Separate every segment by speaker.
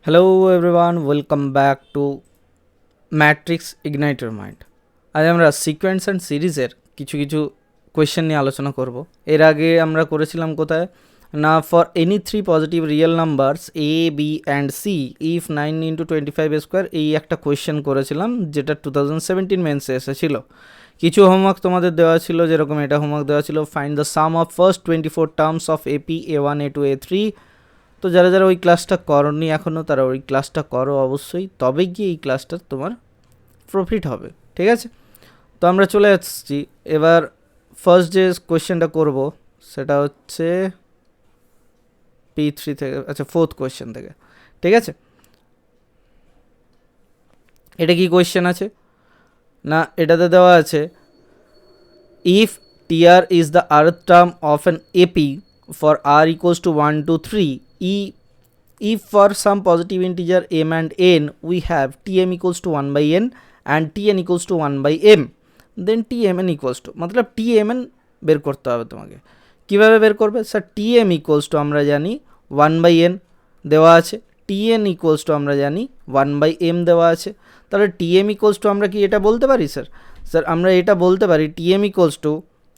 Speaker 1: Hello everyone, welcome back to matrix Ignitor mind. আজ আমরা sequence and সিরিজের কিছু কিছু কোয়েশ্চেন নিয়ে আলোচনা করব। এর আগে আমরা করেছিলাম কোথায় না, for any three positive real numbers a b and c if 9 × 25 square, এই একটা কোয়েশ্চেন করেছিলাম যেটা 2017 মেন্সে এসেছিলো। কিছু হোমওয়ার্ক তোমাদের দেওয়া ছিল, যেরকম এটা হোমওয়ার্ক দেওয়া ছিল, find the sum of first 24 terms of AP A1 A2 A3। তো যারা যারা ওই ক্লাসটা করনি এখনও, তারা ওই ক্লাসটা করো অবশ্যই, তবে গিয়ে এই ক্লাসটা তোমার প্রফিট হবে, ঠিক আছে? তো আমরা চলে আসছি এবার ফার্স্ট যে কোয়েশ্চেনটা করব সেটা হচ্ছে P3 থেকে, আচ্ছা ফোর্থ কোয়েশ্চেন থেকে, ঠিক আছে? এটা কি কোয়েশ্চেন আছে না, এটাতে দেওয়া আছে if TR is the rth term of an AP for R equals to 1 to 3, if for some positive integer m and n we have tm equals to 1 by n and tn equals to 1 by m, then tmn equals to, मतलब tmn বের করতে হবে তোমাকে। কিভাবে বের করবে sir? tm equals to আমরা জানি 1 by n দেওয়া আছে, tn equals to আমরা জানি 1 by m দেওয়া আছে। তাহলে tm equals to আমরা কি এটা বলতে পারি স্যার? স্যার আমরা এটা বলতে পারি tm equals to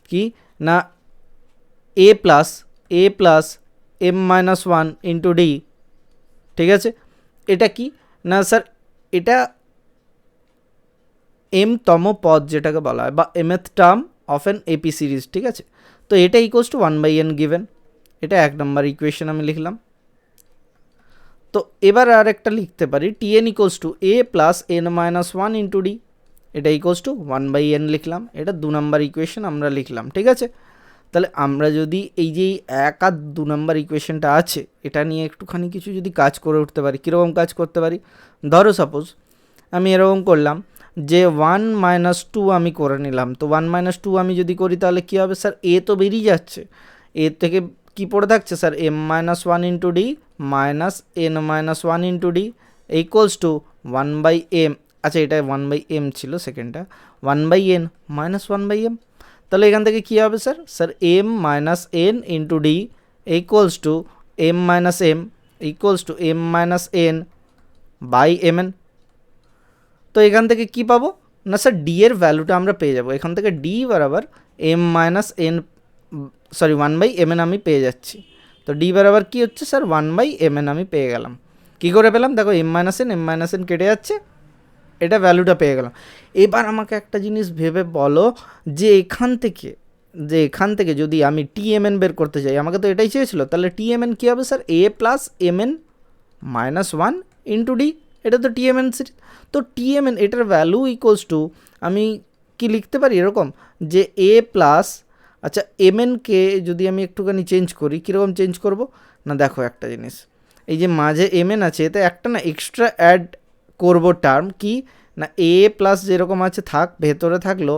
Speaker 1: কি না a plus m minus 1 into d, ঠিক আছে? এটা কি না স্যার, এটা এম তম পদ যেটাকে বলা হয়, বা mth term of an AP series, ঠিক আছে? তো এটা ইকুয়ালস টু 1/n গিভেন। এটা এক নম্বর ইকুয়েশন আমি লিখলাম। তো এবার আর একটা লিখতে পারি tn equals to a plus n minus 1 into d, এটা ইকুয়ালস টু 1/n লিখলাম। এটা দু নম্বর ইকুয়েশন আমরা লিখলাম, ঠিক আছে? তাহলে আমরা যদি এই যে এক আর দু নম্বর ইকুয়েশনটা আছে এটা নিয়ে একটুখানি কিছু যদি কাজ করে উঠতে পারি, কীরকম কাজ করতে পারি? ধরো সাপোজ আমি এরকম করলাম যে 1 - 2 আমি করে নিলাম। তো 1 - 2 আমি যদি করি তাহলে কী হবে স্যার? এ তো বেরিয়ে যাচ্ছে, এ থেকে কি পড়ে থাকছে sir? m-1 into d minus n-1 into d equals two 1/m। আচ্ছা এটা 1/m ছিল সেকেন্ডটা, 1/n মাইনাস 1/m। তাহলে এখান থেকে কী হবে sir? Sir m minus n into d equals to m minus m equals to m minus n by mn। তো এখান থেকে কি পাবো না স্যার? ডি এর ভ্যালুটা আমরা পেয়ে যাবো। এখান থেকে ডি বরাবর m minus n, sorry 1/mn আমি পেয়ে যাচ্ছি। তো ডি বরাবর কী হচ্ছে স্যার? 1/mn আমি পেয়ে গেলাম। কী করে পেলাম? দেখো m-n কেটে যাচ্ছে, এটা ভ্যালুটা পেয়ে গেলাম। এবার আমাকে একটা জিনিস ভেবে বলো যে এখান থেকে যদি আমি tmn বের করতে চাই, আমাকে তো এটাই চেয়েছিল, তাহলে tmn কী হবে sir? a plus mn minus 1 into d, এটা তো tmn সিরিজ। তো tmn এটার ভ্যালু ইকুয়ালস টু, আমি কি লিখতে পারি এরকম যে a প্লাস, আচ্ছা mn কে যদি আমি একটুখানি চেঞ্জ করি, কীরকম চেঞ্জ করব না? দেখো একটা জিনিস, এই যে মাঝে mn আছে এতে একটা না এক্সট্রা অ্যাড করব টার্ম, কি না a প্লাস যেরকম আছে থাক, ভেতরে থাকলো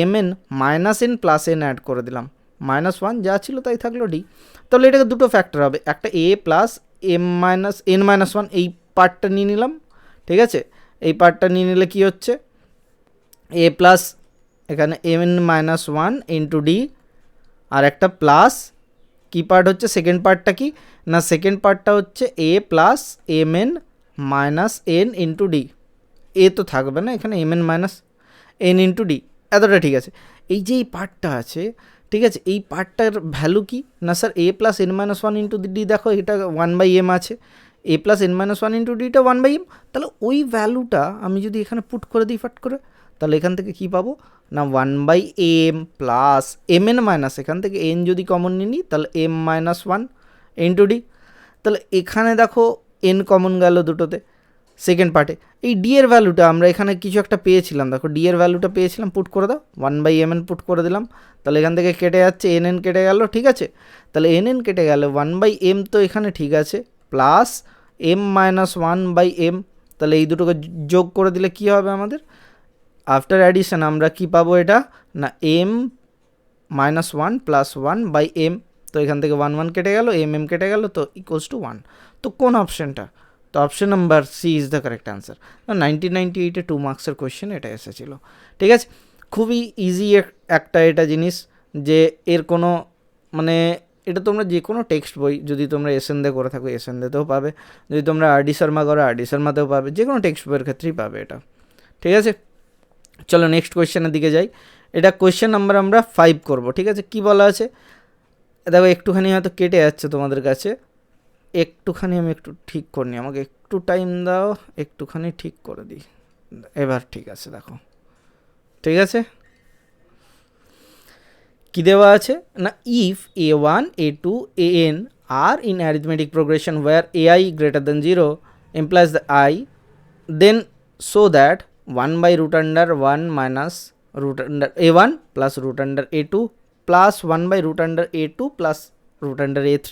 Speaker 1: mn minus n plus n add করে দিলাম, -1 যা ছিল তাই থাকলো ডি। তাহলে এটাকে দুটো ফ্যাক্টর হবে, একটা a প্লাস m-n-1 এই পার্টটা নিয়ে নিলাম, ঠিক আছে? এই পার্টটা নিয়ে নিলে কি হচ্ছে? a প্লাস এখানে m-1 ইন্টু ডি, আর একটা প্লাস কি পার্ট হচ্ছে? সেকেন্ড পার্টটা কি না, সেকেন্ড পার্টটা হচ্ছে a plus mn minus n into d. A তো থাকবে না এখানে, mn minus n into d, এতটা ঠিক আছে। এই যে এই পার্টটা আছে, ঠিক আছে, এই পার্টটার ভ্যালু কি না sir? a plus n-1 into D, দেখো এটা 1/m আছে, a plus n-1 into ডিটা 1/m। তাহলে ওই ভ্যালুটা আমি যদি এখানে পুট করে দিই ফাট করে, তাহলে এখান থেকে কি পাবো না 1/m প্লাস mn মাইনাস, এখান থেকে n যদি কমন নিই তাহলে m-1 ইন্টু ডি। তাহলে এখানে দেখো n কমন গেল দুটোতে, সেকেন্ড পার্টে। এই ডি এর ভ্যালুটা আমরা এখানে কিছু একটা পেয়েছিলাম, দেখো ডি এর ভ্যালুটা পেয়েছিলাম, পুট করে দাও 1/mn পুট করে দিলাম। তাহলে এখান থেকে কেটে যাচ্ছে nn কেটে গেল, ঠিক আছে? তাহলে nn কেটে গেলে 1/m তো এখানে ঠিক আছে, প্লাস m-1/m। তাহলে এই দুটোকে যোগ করে দিলে কি হবে আমাদের? আফটার অ্যাডিশন আমরা কি পাবো এটা না m-1 প্লাস 1/m। তো এখান থেকে 1 কেটে গেল, m কেটে গেল, তো ইকুয়ালস টু 1। তো কোন অপশানটা? তো option number C is the correct answer. 1998-এ 2 মার্কসের কোয়েশ্চেন এটা এসেছিলো, ঠিক আছে? খুবই ইজি একটা এটা জিনিস, যে এর কোনো মানে এটা তোমরা যে কোনো টেক্সট বই যদি তোমরা এসএনদে করে থাকো এসএনদেতেও পাবে, যদি তোমরা আরডি শর্মা করো আরডি শর্মাতেও পাবে, যে কোনো টেক্সট বইয়ের ক্ষেত্রেই পাবে এটা। ঠিক আছে, চলো নেক্সট কোয়েশ্চেনের দিকে যাই। এটা কোয়েশ্চেন নাম্বার আমরা 5 করব। ঠিক আছে, কি বলা আছে দেখো, একটুখানি হয়তো কেটে যাচ্ছে তোমাদের কাছে, একটুখানি আমি একটু ঠিক করে নিই, আমাকে একটু টাইম দাও, একটুখানি ঠিক করে দিই। এবার ঠিক আছে, দেখো ঠিক আছে কি দেওয়া আছে না, if a1 a2 an are in arithmetic progression where ai greater than 0 implies the I, then so that 1 by root under 1 minus root under a1 plus root under a2 plus 1 by root under a2 plus root under a3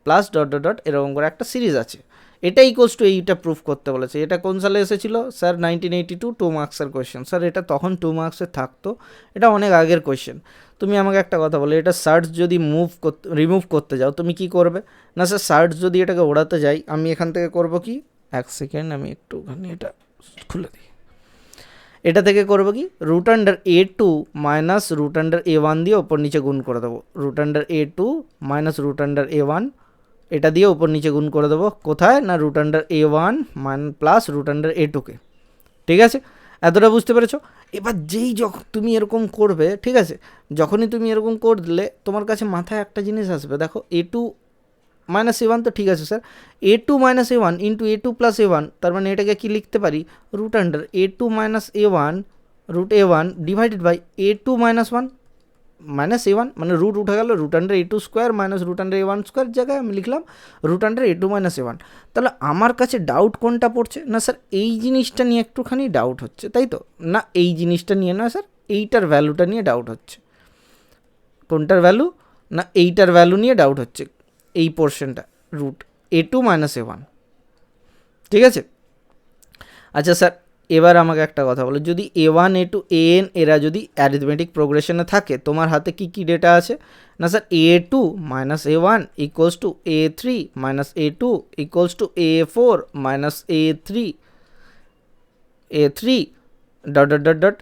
Speaker 1: plus dot dot dot এরকম করে একটা series আছে, এটা equals to এইটা proof করতে বলেছে। এটা কোন সালে এসেছিল স্যার? 1982, 2 মার্কসের কোয়েশ্চেন স্যার। এটা তখন 2 মার্কসের থাকতো, এটা অনেক আগের কোয়েশ্চেন। তুমি আমাকে একটা কথা বলো, এটা সার্চ যদি রিমুভ করতে যাও তুমি কি করবে? না স্যার সার্চ যদি এটাকে ওড়াতে যাই আমি এখান থেকে করব কি, এক সেকেন্ড আমি একটুখানি এটা খুলে দিই, এটা থেকে করবো কি, root under a2 minus root under a1 দিয়ে ওপর নিচে গুণ করে দেবো, root under a2 minus root under a1 এটা দিয়ে ওপর নিচে গুণ করে দেবো কোথায় না, root under a1 plus root under a2কে। ঠিক আছে, এতটা বুঝতে পেরেছো? এবার যখন তুমি এরকম করবে, ঠিক আছে, যখনই তুমি এরকম করলে তোমার কাছে মাথায় একটা জিনিস আসবে, দেখো a2 মাইনাস a1 তো ঠিক আছে sir, a2 minus a1 into a2 plus a1, তার মানে এটাকে কি লিখতে পারি, root under a2 minus a1 root a1 divided by a2 minus 1 minus a1, মানে রুট উঠে গেল, root under a2 square minus root under a1 square জায়গায় আমি লিখলাম root under a2 minus a1। তাহলে আমার কাছে ডাউট কোনটা পড়ছে না স্যার, এই জিনিসটা নিয়ে একটুখানি ডাউট হচ্ছে, তাই তো? না এই জিনিসটা নিয়ে না স্যার, এইটার ভ্যালুটা নিয়ে ডাউট হচ্ছে। কোনটার ভ্যালু না, এইটার ভ্যালু নিয়ে ডাউট হচ্ছে, এই পোর্শনটা রুট a2 মাইনাস a1। ঠিক আছে, আচ্ছা স্যার এবার আমাকে একটা কথা বলো, যদি a1 a2 an এরা যদি অ্যারিথমেটিক প্রোগ্রেশনে থাকে, তোমার হাতে কি কি ডেটা আছে না sir, a2 minus a1 equals to a3 minus a2 equals to a4 minus a3 dot dot dot dot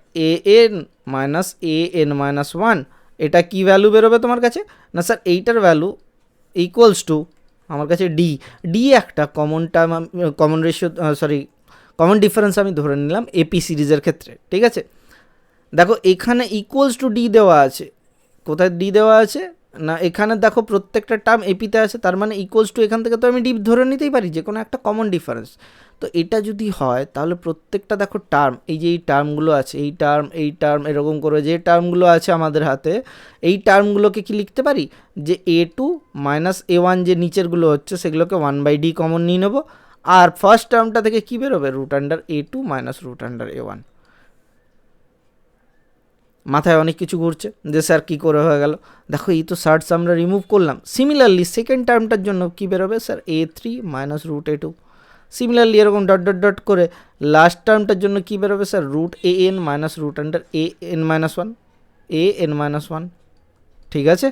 Speaker 1: an minus an minus 1, এটা কি ভ্যালু বেরোবে তোমার কাছে না স্যার, এইটার ভ্যালু ইকুয়ালস টু আমার কাছে ডি একটা common term, common ratio common difference আমি ধরে নিলাম এপি সিরিজের ক্ষেত্রে। ঠিক আছে, দেখো এখানে ইকুয়ালস টু ডি দেওয়া আছে, কোথায় ডি দেওয়া আছে না, এখানে দেখো প্রত্যেকটা টার্ম এপিতে আছে, তার মানে ইকুয়ালস টু এখান থেকে তো আমি ডি ধরে নিতেই পারি, যে কোনো একটা কমন ডিফারেন্স। তো এটা যদি হয় তাহলে প্রত্যেকটা দেখো টার্ম, এই যে এই টার্মগুলো আছে, এই টার্ম এরকম করে যে টার্মগুলো আছে আমাদের হাতে, এই টার্মগুলোকে কি লিখতে পারি যে a2 মাইনাস a1 যে নিচেরগুলো হচ্ছে সেগুলোকে 1/d কমন নিয়ে নেবো, আর ফার্স্ট টার্মটা থেকে কি বেরোবে, root under a2 minus root under a1। মাথায় অনেক কিছু ঘুরছে যে স্যার কী করে হয়ে গেল, দেখো এই তো সার্চ আমরা রিমুভ করলাম। সিমিলারলি সেকেন্ড টার্মটার জন্য কি বেরোবে sir, a3 minus root a2। Similarly এরকম ডট ডট ডট করে লাস্ট টার্মটার জন্য কি বেরোবে sir, root an minus root under an minus 1 an minus 1। ঠিক আছে,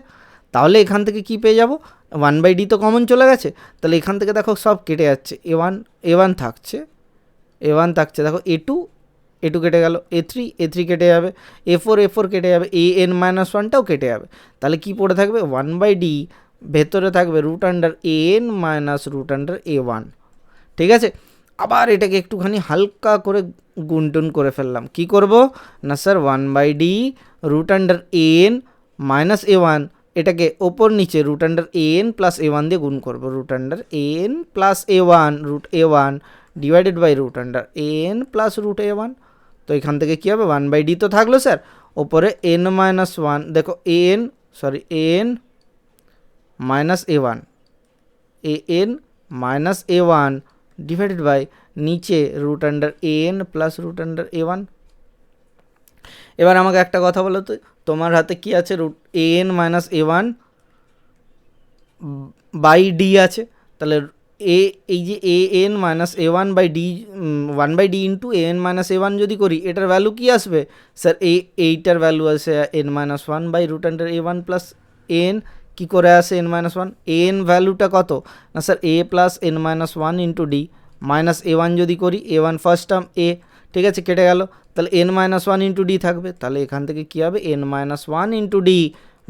Speaker 1: তাহলে এখান থেকে কি পেয়ে যাব, 1/d তো কমন চলে গেছে, তাহলে এখান থেকে দেখো সব কেটে যাচ্ছে, a1 থাকছে, দেখো a2 কেটে গেল, a3 কেটে যাবে, a4 কেটে যাবে, an মাইনাস 1টাও কেটে যাবে, তাহলে কি পড়ে থাকবে 1/d, ভেতরে থাকবে root under an minus root under a1। ঠিক আছে, আবার এটাকে একটুখানি হালকা করে গুনটুন করে ফেললাম, কি করব না sir 1/d root under an minus a1, এটাকে ওপর নিচে root under an plus a1 দিয়ে গুণ করব, root under an plus a1 root a1 divided by root under an plus root a1। তো এখান থেকে কী হবে, 1/d তো থাকলো স্যার, ওপরে n মাইনাস 1, দেখো an minus a1 minus a1 divided by নিচে root under an plus root under a1। এবার আমাকে একটা কথা বলো তো, তোমার হাতে কি আছে, root an minus a1 by d আছে, তাহলে এই যে an minus a1 by d 1/d into an minus a1 যদি করি, এটার ভ্যালু কি আসবে স্যার, এইটার ভ্যালু আছে n minus 1 by root under a1 plus n, কী করে আসে n মাইনাস 1, an ভ্যালুটা কত না sir a plus n minus 1 into d, minus a1 যদি করি, a1 ফার্স্ট টার্ম a, ঠিক আছে কেটে গেল, তাহলে n মাইনাস 1 ইন্টু ডি থাকবে, তাহলে এখান থেকে কী হবে n minus 1 into d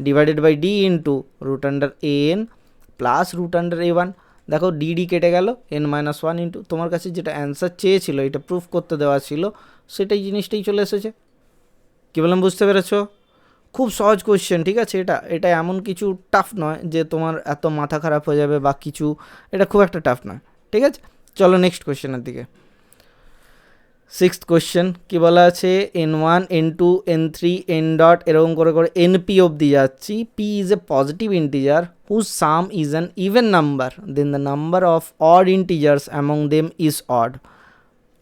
Speaker 1: divided by d into root under a n plus root under a one. দেখো ডি কেটে গেল, এন মাইনাস ওয়ান ইন্টু তোমার কাছে যেটা অ্যান্সার চেয়েছিল, এটা প্রুফ করতে দেওয়া ছিল, সেটাই জিনিসটাই চলে এসেছে। কী বললাম বুঝতে পেরেছো? খুব সহজ কোয়েশ্চেন, ঠিক আছে? এটা এমন কিছু টাফ নয় যে তোমার এত মাথা খারাপ হয়ে যাবে বা কিছু, এটা খুব একটা টাফ নয়, ঠিক আছে? চলো নেক্সট কোয়েশ্চেনের দিকে। সিক্সথ কোয়েশ্চেন কী বলা আছে, n1 n2 n3 n dot এরকম করে করে np অবধি যাচ্ছি। p is a positive integer whose sum is an even number, then the number of odd integers among them is odd.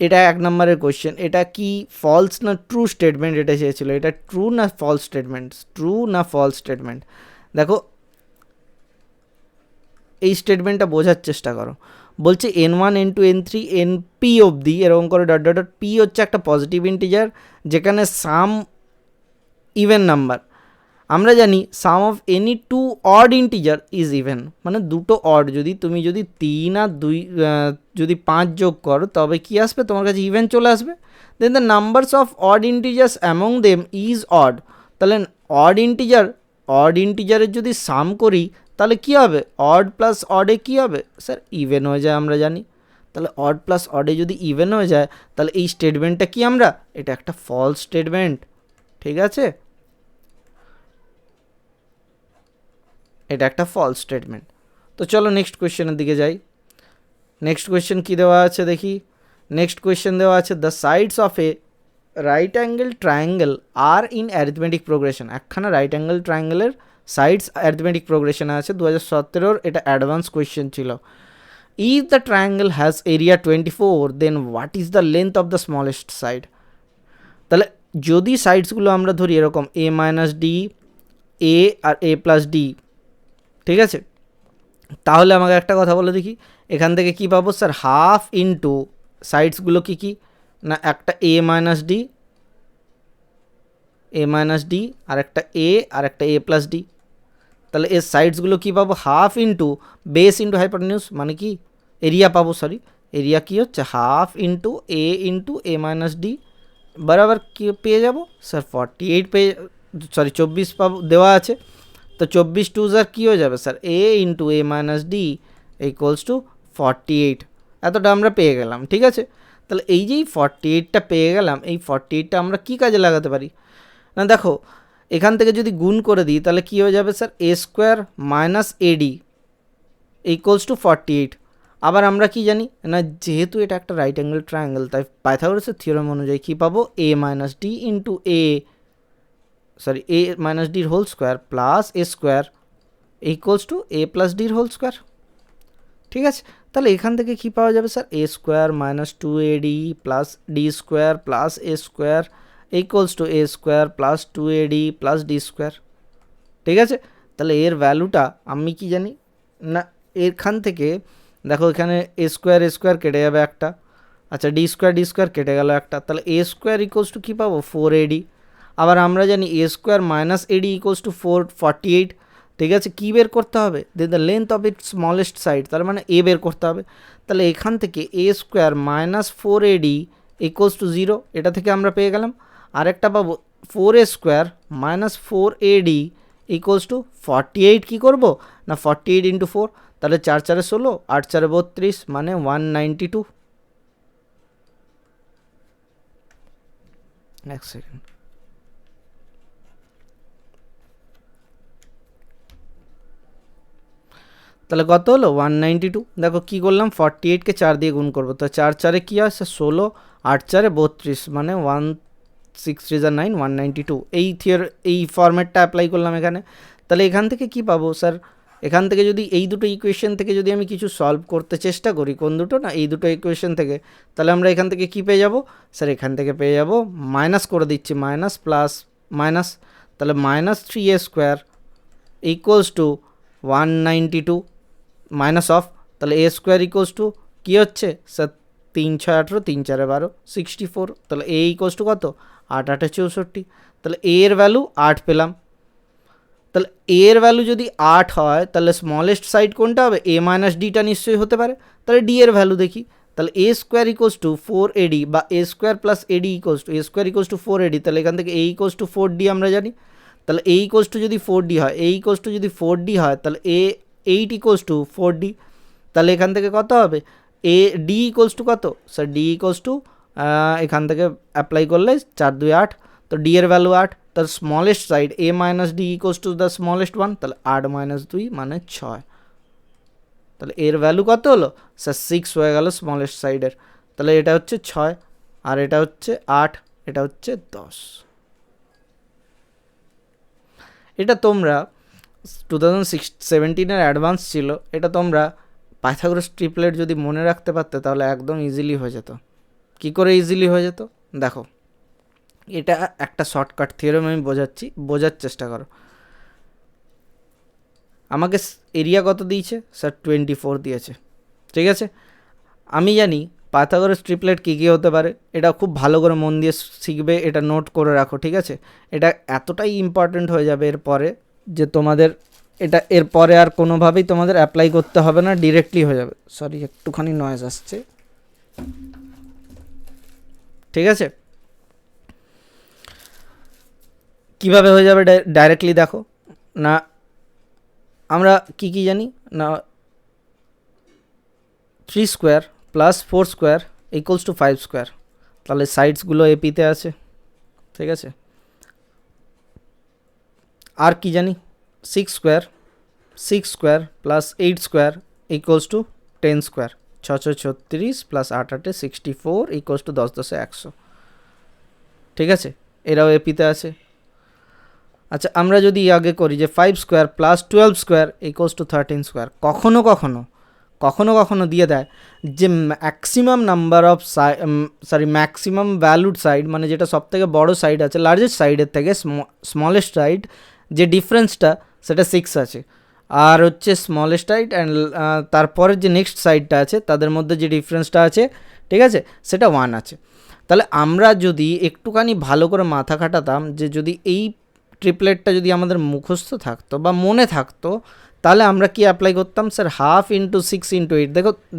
Speaker 1: এটা এক নম্বরের কোয়েশ্চেন। এটা কি ফলস না ট্রু স্টেটমেন্ট এটা চেয়েছিল? এটা ট্রু না ফলস স্টেটমেন্ট? ট্রু না ফলস স্টেটমেন্ট? দেখো এই স্টেটমেন্টটা বোঝার চেষ্টা করো। বলছে n1 n2 n3 np অবধি এরকম করে ডট ডট ডট, p হচ্ছে একটা পজিটিভ ইন্টিজার যেখানে সাম ইভেন নাম্বার। আমরা জানি sum of any two odd integer is even, মানে দুটো অড যদি তুমি যদি 3 আর 2 যদি 5 যোগ করো তবে কি আসবে তোমার কাছে? ইভেন চলে আসবে। Then the numbers of odd integers among them is odd. তাহলে অড ইন্টিজারের যদি সাম করি তাহলে কি হবে? অড প্লাস অডে কি হবে স্যার? ইভেন হয়ে যায়, আমরা জানি। তাহলে অড প্লাস অডে যদি ইভেন হয়ে যায় তাহলে এই স্টেটমেন্টটা কি? আমরা এটা একটা ফলস স্টেটমেন্ট, ঠিক আছে? এটা একটা ফলস স্টেটমেন্ট। তো চলো নেক্সট কোয়েশ্চেনের দিকে যাই। নেক্সট কোয়েশ্চেন কী দেওয়া আছে দেখি। নেক্সট কোয়েশ্চেন দেওয়া আছে the sides of a right angle triangle are in arithmetic progression. একখানা রাইট অ্যাঙ্গেল ট্রায়াঙ্গেলের সাইডস অ্যারিথমেটিক প্রোগ্রেশনে আছে, 2017 এটা অ্যাডভান্স কোয়েশ্চেন ছিল। If the triangle has area 24 then what is the length of the smallest side. তাহলে যদি সাইডসগুলো আমরা ধরি এরকম এ মাইনাস ডি, এ আর এ প্লাস ডি, ঠিক আছে? তাহলে আমাকে একটা কথা বলে দেখি, এখান থেকে কি পাবো স্যার? হাফ ইন্টু সাইডসগুলো কি কি না, একটা এ মাইনাস ডি আর একটা এ প্লাস ডি। তাহলে এর সাইডসগুলো কি পাবো? হাফ ইন্টু বেস ইন্টু হাইপোটেনিউস, মানে কি এরিয়া পাবো। সরি, এরিয়া কি হচ্ছে? Half into a minus D বরাবর কি পেয়ে যাবো স্যার? 48 পেয়ে, সরি 24 পাবো, দেওয়া আছে। তো 24 টু স্যার কী হয়ে যাবে sir? A into a minus D equals to 48। এতটা আমরা পেয়ে গেলাম, ঠিক আছে? তাহলে এই যেই 48টা পেয়ে গেলাম, এই 48টা আমরা কি কাজে লাগাতে পারি? না দেখো, এখান থেকে যদি গুণ করে দিই তাহলে কী হয়ে যাবে sir? A square minus a d equals to 48। আবার আমরা কি জানি না, যেহেতু এটা একটা রাইট অ্যাঙ্গেল ট্রায়াঙ্গেল, তাই পাইথাগোরাসের থিওরেম অনুযায়ী কী পাবো? A minus d into a minus ডির whole square plus a square equals to a plus ডির হোল স্কোয়ার, ঠিক আছে? তাহলে এখান থেকে কি পাওয়া যাবে sir? A square minus 2ad plus d square plus a square equals to a square plus 2ad plus d square, ঠিক আছে? তাহলে এর ভ্যালুটা আমি কি জানি না, এখান থেকে দেখো এখানে এ স্কোয়ার কেটে যাবে একটা, আচ্ছা ডি স্কোয়ার কেটে গেল একটা, তাহলে এ স্কোয়ার ইকুয়ালস টু কী পাবো? 4ad। আবার আমরা জানি a square minus a d equals to 448, ঠিক আছে? কী বের করতে হবে? The length of it smallest side, তার মানে এ বের করতে হবে। তাহলে এখান থেকে a square minus 4ad equals to 0, এটা থেকে আমরা পেয়ে গেলাম। আরেকটা পাবো 4a square minus 4ad equals to 48। কী করবো না, 48 ইন্টু 4, তাহলে 4 4 16, 8 4 32, মানে 192। এক সেকেন্ড, তাহলে কত হলো? 192। দেখো কী করলাম, 48কে 4 দিয়ে গুণ করবো, তো 4 4 কী আসছে? 16, 8 4 32, মানে 1 6 3 9, 192। এই ফরম্যাটটা অ্যাপ্লাই করলাম এখানে। তাহলে এখান থেকে কি পাবো স্যার? এখান থেকে যদি এই দুটো ইকুয়েশন থেকে যদি আমি কিছু সলভ করতে চেষ্টা করি, কোন দুটো না, এই দুটো ইকুয়েশন থেকে, তাহলে আমরা এখান থেকে কি পেয়ে যাব স্যার? এখান থেকে পেয়ে যাব, মাইনাস করে দিচ্ছি, মাইনাস প্লাস মাইনাস, তাহলে minus 3a square equals two 192 minus of, তাহলে এ স্কোয়ার ইকুয়ালস টু কী হচ্ছে স্যার? 3 6 18, 3 4 12, 64। তাহলে এ ইকুয়ালস টু কত? 8 8 64। তাহলে এ এর ভ্যালু 8 পেলাম। তাহলে এ এর ভ্যালু যদি 8 হয় তাহলে স্মলেস্ট সাইড কোনটা হবে? এ মাইনাস ডিটা নিশ্চয়ই হতে পারে। তাহলে ডি এর ভ্যালু দেখি, তাহলে a square equals to 4ad বা a square plus a d equals to 4ad, তাহলে এখান থেকে এ ইকুয়ালস টু 4d আমরা জানি। তাহলে এ ইকোয়াস টু যদি 4D হয়, এ ইকোয়াস টু যদি 4D হয় তাহলে এ 8 ইকোয়াস টু 4D। তাহলে এখান থেকে কত হবে, এ ডি ইকোয়াস টু কত স্যার, ডি ইকোয়াস টু এখান থেকে অ্যাপ্লাই করলে 4 2 8, তো ডি এর ভ্যালু 8, তার smallest side A minus D equals to the smallest one, তাহলে 8 মাইনাস 2 মানে 6। তাহলে এর ভ্যালু কত হলো স্যার 6 হয়ে গেল স্মলেস্ট সাইডের। তাহলে এটা হচ্ছে 6 আর এটা হচ্ছে 8, এটা হচ্ছে 10। এটা তোমরা 2017-এর অ্যাডভান্স ছিল, এটা তোমরা পাইথাগোরাস ট্রিপলেট যদি মনে রাখতে পারতে তাহলে একদম ইজিলি হয়ে যেত। কি করে ইজিলি হয়ে যেত দেখো, এটা একটা শর্টকাট থিওরেম আমি বোঝার চেষ্টা করো। আমাকে এরিয়া কত দিয়েছে স্যার 24 দিয়েছে, ঠিক আছে। আমি জানি পাইথাগোরাস ট্রিপলেট কী কী হতে পারে, এটা খুব ভালো করে মন দিয়ে শিখবে, এটা নোট করে রাখো, ঠিক আছে। এটা এতটাই ইম্পর্ট্যান্ট হয়ে যাবে এরপরে যে তোমাদের এটা এরপরে আর কোনোভাবেই তোমাদের অ্যাপ্লাই করতে হবে না, ডিরেক্টলি হয়ে যাবে। সরি একটুখানি নয়েজ আসছে, ঠিক আছে। কিভাবে হয়ে যাবে ডাইরেক্টলি দেখো না, আমরা কি কি জানি না, 3 square plus 4 square equals two 5 square, তাহলে সাইডসগুলো এপিতে আছে, ঠিক আছে। আর কি জানি 6 square plus 8 square equals two 10 square, 6 36 plus 8 8 64 equals to 10 10 100, ঠিক আছে। এরাও এপিতে আছে। আচ্ছা আমরা যদি আগে করি যে 5 square plus 12 square equals two 13 square, কখনো কখনো দিয়ে দেয় যে maximum number of maximum valued side, মানে যেটা সব থেকে বড়ো সাইড আছে লার্জেস্ট সাইডের থেকে স্মলেস্ট সাইড যে ডিফারেন্সটা সেটা 6 আছে, আর হচ্ছে স্মলেস্ট সাইড অ্যান্ড তারপরের যে নেক্সট সাইডটা আছে তাদের মধ্যে যে ডিফারেন্সটা আছে, ঠিক আছে, সেটা 1 আছে। তাহলে আমরা যদি একটুখানি ভালো করে মাথা খাটাতাম যে যদি এই ট্রিপলেটটা যদি আমাদের মুখস্থ থাকতো বা মনে থাকতো, তাহলে আমরা কি অ্যাপ্লাই করতাম স্যার, 1/2 × 6 × 8,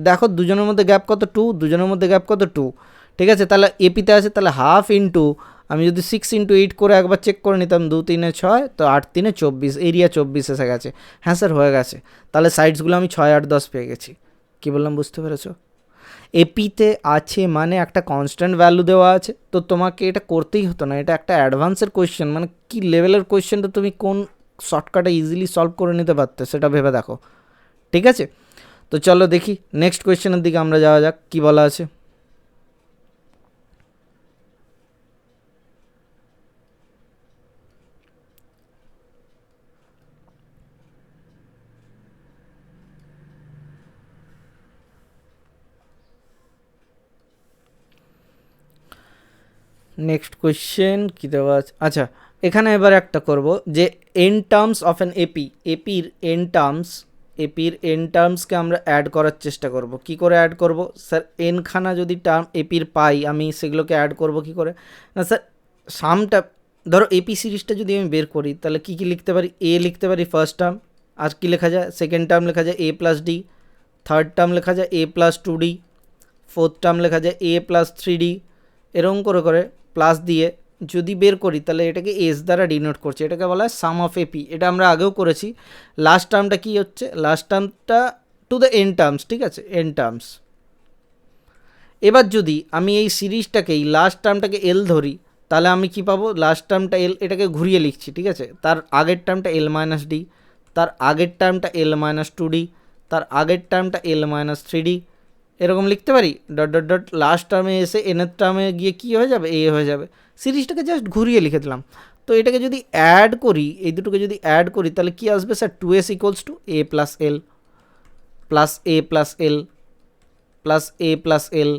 Speaker 1: দেখো দুজনের মধ্যে গ্যাপ কত 2, দুজনের মধ্যে গ্যাপ কত 2, ঠিক আছে। তাহলে এপিতে আছে, তাহলে 1/2 ইন্টু আমি যদি 6 × 8 করে একবার চেক করে নিতাম, 2 3 6, তো 8 3 24, এরিয়া 24 এসে গেছে। হ্যাঁ স্যার হয়ে গেছে, তাহলে সাইডসগুলো আমি 6 8 10 পেয়ে গেছি। কী বললাম বুঝতে পেরেছো? এপিতে আছে মানে একটা কনস্ট্যান্ট ভ্যালু দেওয়া আছে, তো তোমাকে এটা করতেই হতো না, এটা একটা অ্যাডভান্সের কোয়েশ্চেন, মানে কি লেভেলের কোয়েশ্চেনটা তুমি কোন শর্টকাটে ইজিলি সলভ করে নিতে পারতে সেটা ভেবে দেখো, ঠিক আছে। তো চলো দেখি নেক্সট কোয়েশ্চেনের দিকে আমরা যাওয়া যাক, কি বলা আছে। নেক্সট কোয়েশ্চেন কী দেওয়া আছে, আচ্ছা এখানে এবার একটা করব যে এন টার্মস অফ অ্যান এপির এন টার্মসকে আমরা অ্যাড করার চেষ্টা করব। কি করে অ্যাড করব স্যার, এনখানা যদি টার্ম এপির পাই আমি সেগুলোকে অ্যাড করব কি করে না স্যার, সামটা ধরো এপি সিরিজটা যদি আমি বের করি তাহলে কী কী লিখতে পারি, এ লিখতে পারি ফার্স্ট টার্ম, আর কি লেখা যায় সেকেন্ড টার্ম লেখা যায় এ প্লাস ডি, থার্ড টার্ম লেখা যায় এ প্লাস 2D, ফোর্থ টার্ম লেখা যায় এ প্লাস 3D, এরকম করে করে প্লাস দিয়ে যদি বের করি তাহলে এটাকে এস দ্বারা ডিনোট করছে, এটাকে বলা হয় সাম অফ এপি। এটা আমরা আগেও করেছি। লাস্ট টার্মটা কি হচ্ছে, লাস্ট টার্মটা টু দ্য এন টার্মস, ঠিক আছে, এন টার্মস। এবার যদি আমি এই সিরিজটাকেই লাস্ট টার্মটাকে এল ধরি তাহলে আমি কি পাবো, লাস্ট টার্মটা এল, এটাকে ঘুরিয়ে লিখছি, ঠিক আছে, তার আগের টার্মটা এল মাইনাস ডি, তার আগের টার্মটা এল মাইনাস 2D, তার আগের টার্মটা এল মাইনাস 3D, এরকম লিখতে পারি। ডট ডট ডট লাস্ট টার্মে এসে এনের টার্মে গিয়ে কী হয়ে যাবে, এ হয়ে যাবে। সিরিজটাকে জাস্ট ঘুরিয়ে লিখে দিলাম। তো এটাকে যদি অ্যাড করি, এই দুটোকে যদি অ্যাড করি তাহলে কী আসবে sir, 2s equals to a plus l plus a plus l plus a plus l,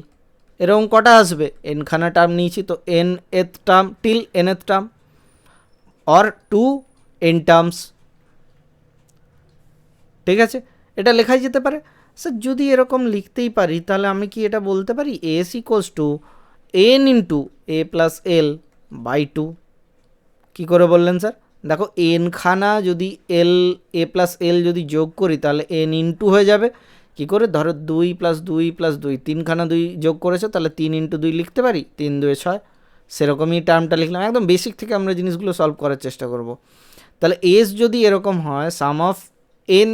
Speaker 1: এরকম কটা আসবে, এনখানা টার্ম নিয়েছি তো nth term till nth term or 2 n terms, ঠিক আছে। এটা লেখাই যেতে পারে। স্যার যদি এরকম লিখতেই পারি তাহলে আমি কি এটা বলতে পারি s equals to n into a plus l by 2। কী করে বললেন স্যার, দেখো এনখানা যদি এল এ প্লাস এল যদি যোগ করি তাহলে এন ইন্টু হয়ে যাবে। কী করে, ধরো 2 + 2 + 2, তিনখানা 2 যোগ করেছে তাহলে 3 × 2 লিখতে পারি, 3 2 6, সেরকমই টার্মটা লিখলাম, একদম বেসিক থেকে আমরা জিনিসগুলো সলভ করার চেষ্টা করব। তাহলে এস যদি এরকম হয় sum of N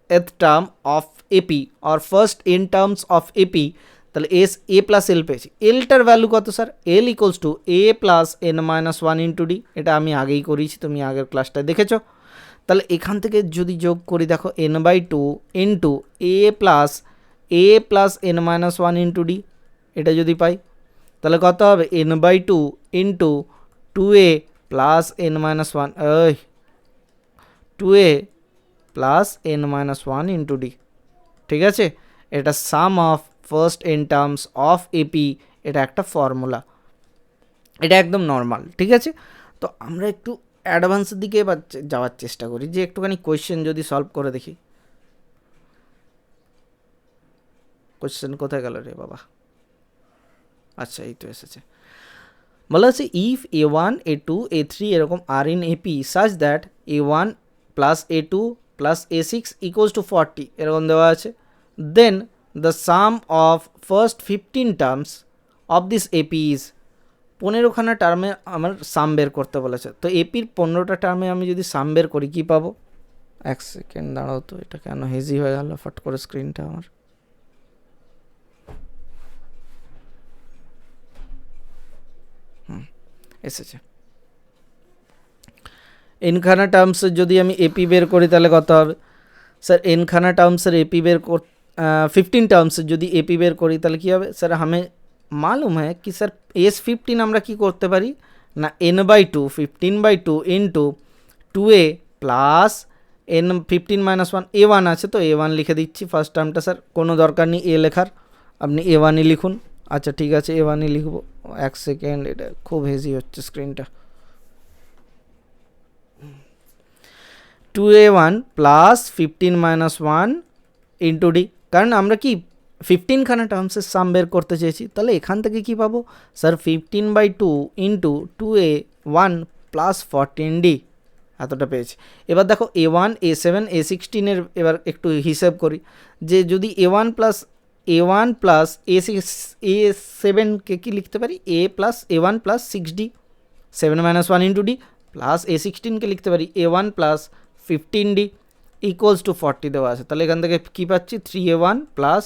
Speaker 1: এথ term of AP or first n terms of AP, তাহলে এস এ প্লাস এল পেয়েছি। এলটার ভ্যালু কত sir? L equals to a plus n minus one into d. এটা আমি আগেই করিয়েছি, তুমি আগের ক্লাসটায় দেখেছো। তাহলে এখান থেকে যদি যোগ করি দেখো n by two into a plus n minus one into d, এটা যদি পাই তাহলে কত হবে? N by two into two a plus n minus one, two a plus n minus one into d. ঠিক আছে, এটা sum of first n terms of AP, এটা একটা ফর্মুলা, এটা একদম নর্মাল। ঠিক আছে, তো আমরা একটু অ্যাডভান্সের দিকে এবার যাওয়ার চেষ্টা করি, যে একটুখানি কোয়েশ্চেন যদি সলভ করে দেখি। কোয়েশ্চেন কোথায় গেল রে বাবা? আচ্ছা, এই তো এসেছে। বলা হচ্ছে if a one a two a three এরকম are in AP such that a one plus a two plus a six equals to 40 এরকম দেওয়া আছে, then the sum of first 15 terms of this AP is. 15খানা টার্মে আমার সাম বের করতে বলেছে। তো এপির 15টা টার্মে আমি যদি সাম বের করি কী পাবো? এক সেকেন্ড দাঁড়াও তো, এটা কেন হেজি হয়ে গেল ফট করে স্ক্রিনটা আমার। এসেছে। এনখানা টার্মসের যদি আমি এপি বের করি তাহলে কত হবে স্যার? এনখানা টার্মসের এপি বের 15 টার্মসের যদি এপি বের করি তাহলে কী হবে স্যার? हमें मालूम है कि স্যার এস 15 আমরা কি করতে পারি না, n by two 15/2 into 2a plus n 15 minus one, a one আছে তো এ ওয়ান লিখে দিচ্ছি ফার্স্ট টার্মটা। স্যার কোনো দরকার নেই এ লেখার, আপনি এ ওয়ানই লিখুন। আচ্ছা ঠিক আছে, এ ওয়ানই লিখবো। এক সেকেন্ড, এটা খুব হেজি হচ্ছে স্ক্রিনটা। 2a1 plus 15 minus one into D, কারণ আমরা কি 15খানা টার্মসের সাম বের করতে চেয়েছি। তাহলে এখান থেকে কি পাবো sir? 15/2 into 2a1 plus 14d, এতটা পেয়েছি। এবার দেখো a1 a7 a16 এর এবার একটু হিসেব করি, যে যদি a1 প্লাস a7কে কি লিখতে পারি? a প্লাস a1 প্লাস 6d, 7 minus one into d, plus a16কে লিখতে পারি a1 plus 15d equals to 40 দেওয়া আছে। তাহলে এখান থেকে কী পাচ্ছি? 3a1 plus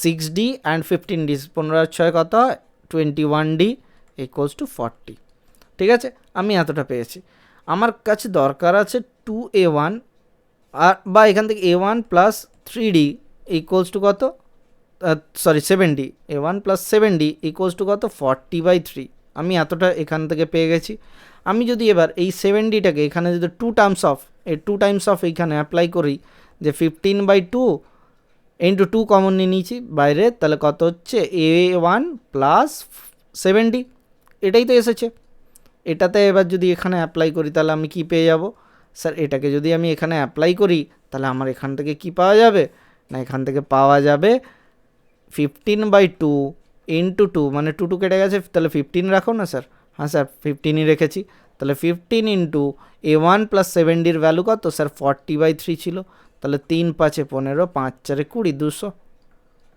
Speaker 1: 6d and 15d, 15 কত হয়? 21d equals to 40। ঠিক আছে, আমি এতটা পেয়েছি। আমার কাছে দরকার আছে 2a1 আর বা এখান থেকে a1 plus 3d equals to কত? Sorry 7d, a1 plus 7d equals to কত? 40/3। আমি এতটা এখান থেকে পেয়ে গেছি। আমি যদি এবার এই 7dটাকে এখানে যদি টু টাইমস অফ এইখানে অ্যাপ্লাই করি, যে 15/2 ইন্টু 2 কমন নিয়ে নিয়েছি বাইরে, তাহলে কত হচ্ছে? a1 প্লাস 7d, এটাই তো এসেছে। এটাতে এবার যদি এখানে অ্যাপ্লাই করি তাহলে আমি কি পেয়ে যাব স্যার? এটাকে যদি আমি এখানে অ্যাপ্লাই করি তাহলে আমার এখান থেকে কি পাওয়া যাবে না, এখান থেকে পাওয়া যাবে 15/2 ইন্টু 2, মানে 2 কেটে গেছে, তাহলে 15 রাখো না স্যার? হ্যাঁ স্যার 15ই রেখেছি। তাহলে 15 ইন্টু a1 প্লাস 7dর ভ্যালু কত স্যার? 40/3 ছিল। তাহলে 3 5 15, 5 4 20, 200।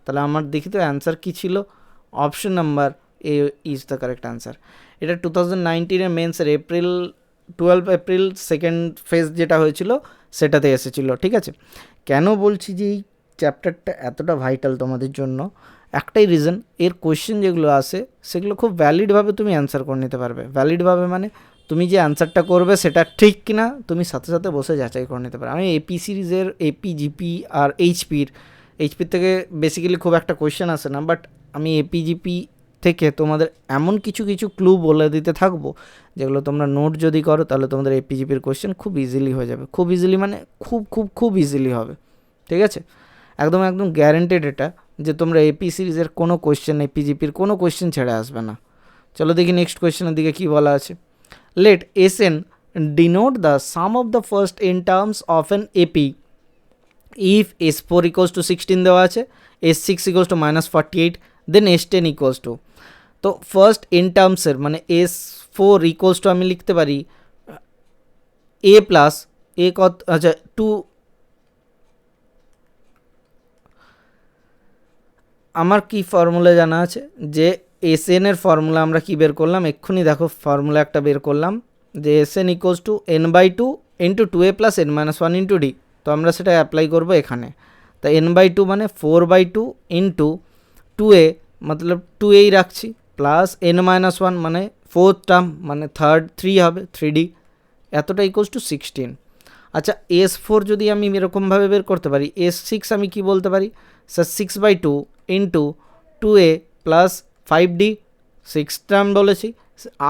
Speaker 1: তাহলে আমার দেখি তো অ্যান্সার কী ছিল? Option number A is the correct answer. এটা 2019-এর মেন্সের 12 এপ্রিল সেকেন্ড ফেজ যেটা হয়েছিল সেটাতে এসেছিলো। ঠিক আছে, কেন বলছি যে এই চ্যাপ্টারটা এতটা ভাইটাল তোমাদের জন্য? একটাই রিজন, এর কোয়েশ্চেন যেগুলো আসে সেগুলো খুব ভ্যালিডভাবে তুমি অ্যান্সার করে নিতে পারবে। ভ্যালিডভাবে মানে তুমি যে অ্যান্সারটা করবে সেটা ঠিক কিনা তুমি সাথে সাথে বসে যাচাই করে নিতে পারো। আমি এপি সিরিজের এপি, জিপি আর এইচপির থেকে বেসিক্যালি খুব একটা কোয়েশ্চেন আসে না, বাট আমি এপি জিপি থেকে তোমাদের এমন কিছু ক্লু বলে দিতে থাকবো যেগুলো তোমরা নোট যদি করো তাহলে তোমাদের এপি জিপির কোয়েশ্চেন খুব ইজিলি হয়ে যাবে। খুব ইজিলি মানে খুব ইজিলি হবে। ঠিক আছে, একদম গ্যারেন্টেড এটা, যে তোমরা এপি সিরিজের কোনো কোয়েশ্চেন, এপি জিপির কোনো কোয়েশ্চেন ছেড়ে আসবে না। চলো দেখি নেক্সট কোয়েশ্চেনের দিকে কী বলা আছে। Let s n denote the sum of the first n terms of an AP if S4 equals to 16 দেওয়া আছে, S6 equals to -48, then S10 equals to. তো ফার্স্ট এন টার্মসের মানে S4 ইকুয়ালস টু আমি লিখতে পারি a প্লাস a কত, আচ্ছা 2, আমার কি ফর্মুলা জানা আছে যে এস এন এর ফর্মুলা আমরা কি বের করলাম, এক্ষুনি দেখো ফর্মুলা একটা বের করলাম যে s n equals to n by two into two a plus n minus one into d. তো আমরা সেটা অ্যাপ্লাই করবো এখানে। তা এন বাই টু মানে 4/2 ইন্টু টু এ মতলব টু এই রাখছি, প্লাস এন মাইনাস ওয়ান মানে ফোর্থ টার্ম মানে থ্রি হবে 3D, এতটা ইকোয়ালস টু 16। আচ্ছা S4 যদি আমি এরকমভাবে বের করতে পারি, S6 আমি কি বলতে পারি sir 6/2 into two a plus 5D, 6 term বলেছি,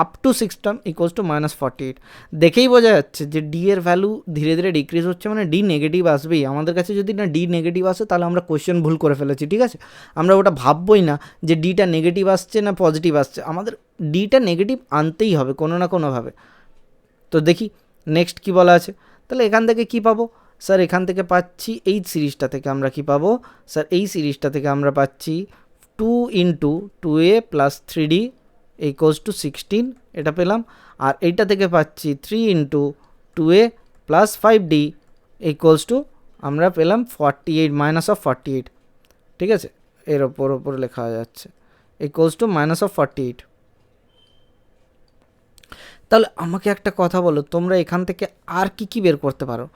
Speaker 1: up to 6 term equals to -48। দেখেই বোঝা যাচ্ছে যে ডি এর ভ্যালু ধীরে ধীরে ডিক্রিজ হচ্ছে, মানে ডি নেগেটিভ আসবেই আমাদের কাছে। যদি না ডি নেগেটিভ আসে তাহলে আমরা কোয়েশ্চেন ভুল করে ফেলেছি, ঠিক আছে। আমরা ওটা ভাববই না যে ডিটা নেগেটিভ আসছে না পজিটিভ আসছে, আমাদের ডিটা নেগেটিভ আনতেই হবে কোনো না কোনোভাবে। তো দেখি নেক্সট কি বলা আছে। তাহলে এখান থেকে কি পাবো স্যার, এখান থেকে পাচ্ছি এই সিরিজটা থেকে আমরা কি পাবো স্যার, এই সিরিজটা থেকে আমরা পাচ্ছি 2 into two a plus 3D equals to 16, এটা পেলাম। আর এইটা থেকে পাচ্ছি 3 into two a plus 5D equals to আমরা পেলাম 48 -48, ঠিক আছে, এর ওপর লেখা যাচ্ছে ইকোয়ালস টু -48। তাহলে আমাকে একটা কথা বলো, তোমরা এখান থেকে আর কি কি বের করতে পারো।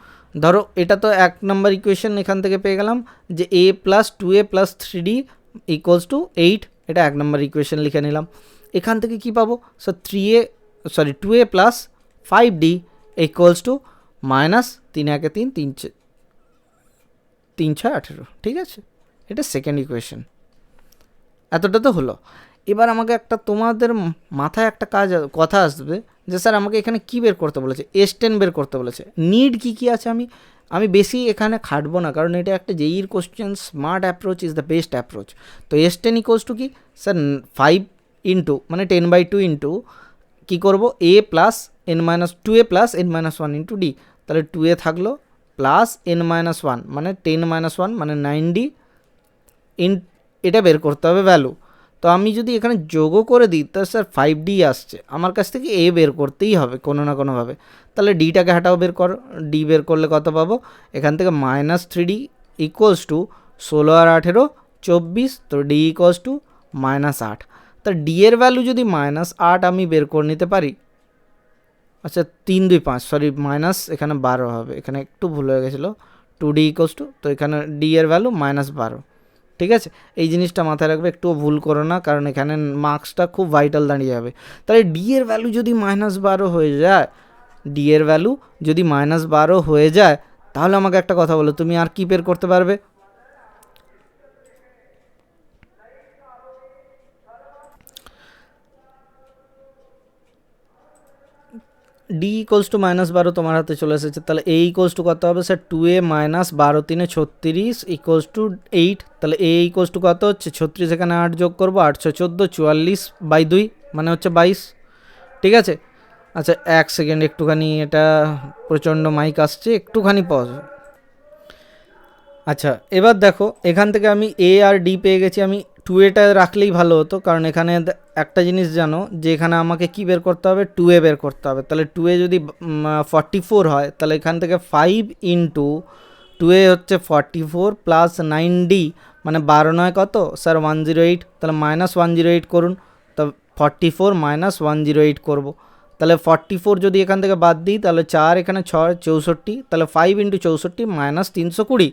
Speaker 1: ধরো এটা তো 1 নম্বর ইকুয়েশন, এখান থেকে পেয়ে গেলাম যে a plus 2a plus 3D equals two 8, এটা 1 নম্বর ইকুয়েশন লিখে নিলাম। এখান থেকে কি পাবো sir, 2a plus 5D equals to minus 3 1 3 3 3 6 18, ঠিক আছে, এটা সেকেন্ড ইকুয়েশন। এতটা তো হলো। এবার আমাকে একটা তোমাদের মাথায় একটা কথা আসবে যে স্যার আমাকে এখানে কি বের করতে বলেছে, S10 বের করতে বলেছে, নিড কি কি আছে। আমি বেশি এখানে খাটবো না, কারণ এটা একটা জেইর question, smart approach is the best approach. তো S10 ইকোয়ালস টু কি স্যার, 5 ইন্টু মানে 10/2 ইন্টু কী করবো a plus n minus 2a plus n minus 1 into d. তাহলে 2a থাকলো প্লাস n মাইনাস 1 মানে 10 মাইনাস 1 মানে 9D ইন, এটা বের করতে হবে ভ্যালু। তো আমি যদি এখানে যোগও করে দিই তা স্যার 5D আসছে, আমার কাছ থেকে এ বের করতেই হবে কোনো না কোনোভাবে। তাহলে ডিটাকে হাটাও, বের করো, ডি বের করলে কত পাবো এখান থেকে -3D ইকুয়ালস টু 16 আর 18 24, তো ডি ইকুয়ালস টু -8। তা ডি এর ভ্যালু যদি -8 আমি বের করে নিতে পারি, আচ্ছা 3 2 5 সরি মাইনাস এখানে 12 হবে, এখানে একটু ভুল হয়ে গেছিলো, 2D ইকুয়ালস টু, তো এখানে ডি এর ভ্যালু -12, ঠিক আছে। এই জিনিসটা মাথায় রাখবে, একটুও ভুল করো না, কারণ এখানে মার্কসটা খুব ভাইটাল দাঁড়িয়ে যাবে। তাহলে ডি এর ভ্যালু যদি -12 হয়ে যায়, ডি এর ভ্যালু যদি -12 হয়ে যায়, তাহলে আমাকে একটা কথা বলো, তুমি আর কি বের করতে পারবে। ডি ইকোয়ালস টু -12 তোমার হাতে চলে এসেছে, তাহলে এ ইকোয়ালস টু কত হবে sir, 2a minus 12 3 36 equals to 8। তাহলে এ ইকোয়ালস টু কত হচ্ছে 36, এখানে 8 যোগ করবো, 8 6 14 44/2 মানে হচ্ছে 22, ঠিক আছে। আচ্ছা 1 সেকেন্ড, একটুখানি এটা প্রচণ্ড মাইক আসছে, একটুখানি পজ। আচ্ছা এবার দেখো এখান থেকে আমি এ আর ডি পেয়ে গেছি, আমি 2a রাখলেই ভালো হতো, কারণ এখানে একটা জিনিস জানো যে এখানে আমাকে কি বের করতে হবে, 2a বের করতে হবে। তাহলে 2a যদি 44 হয়, তাহলে এখান থেকে 5 ইন্টু 2a হচ্ছে 44 প্লাস 9D মানে 12 9 কত স্যার 108, তাহলে -108 করুন, তা 44 -108 করবো। তাহলে 44 যদি এখান থেকে বাদ দিই, তাহলে 4 এখানে 6 64, তাহলে 5 ইন্টু 64 -320,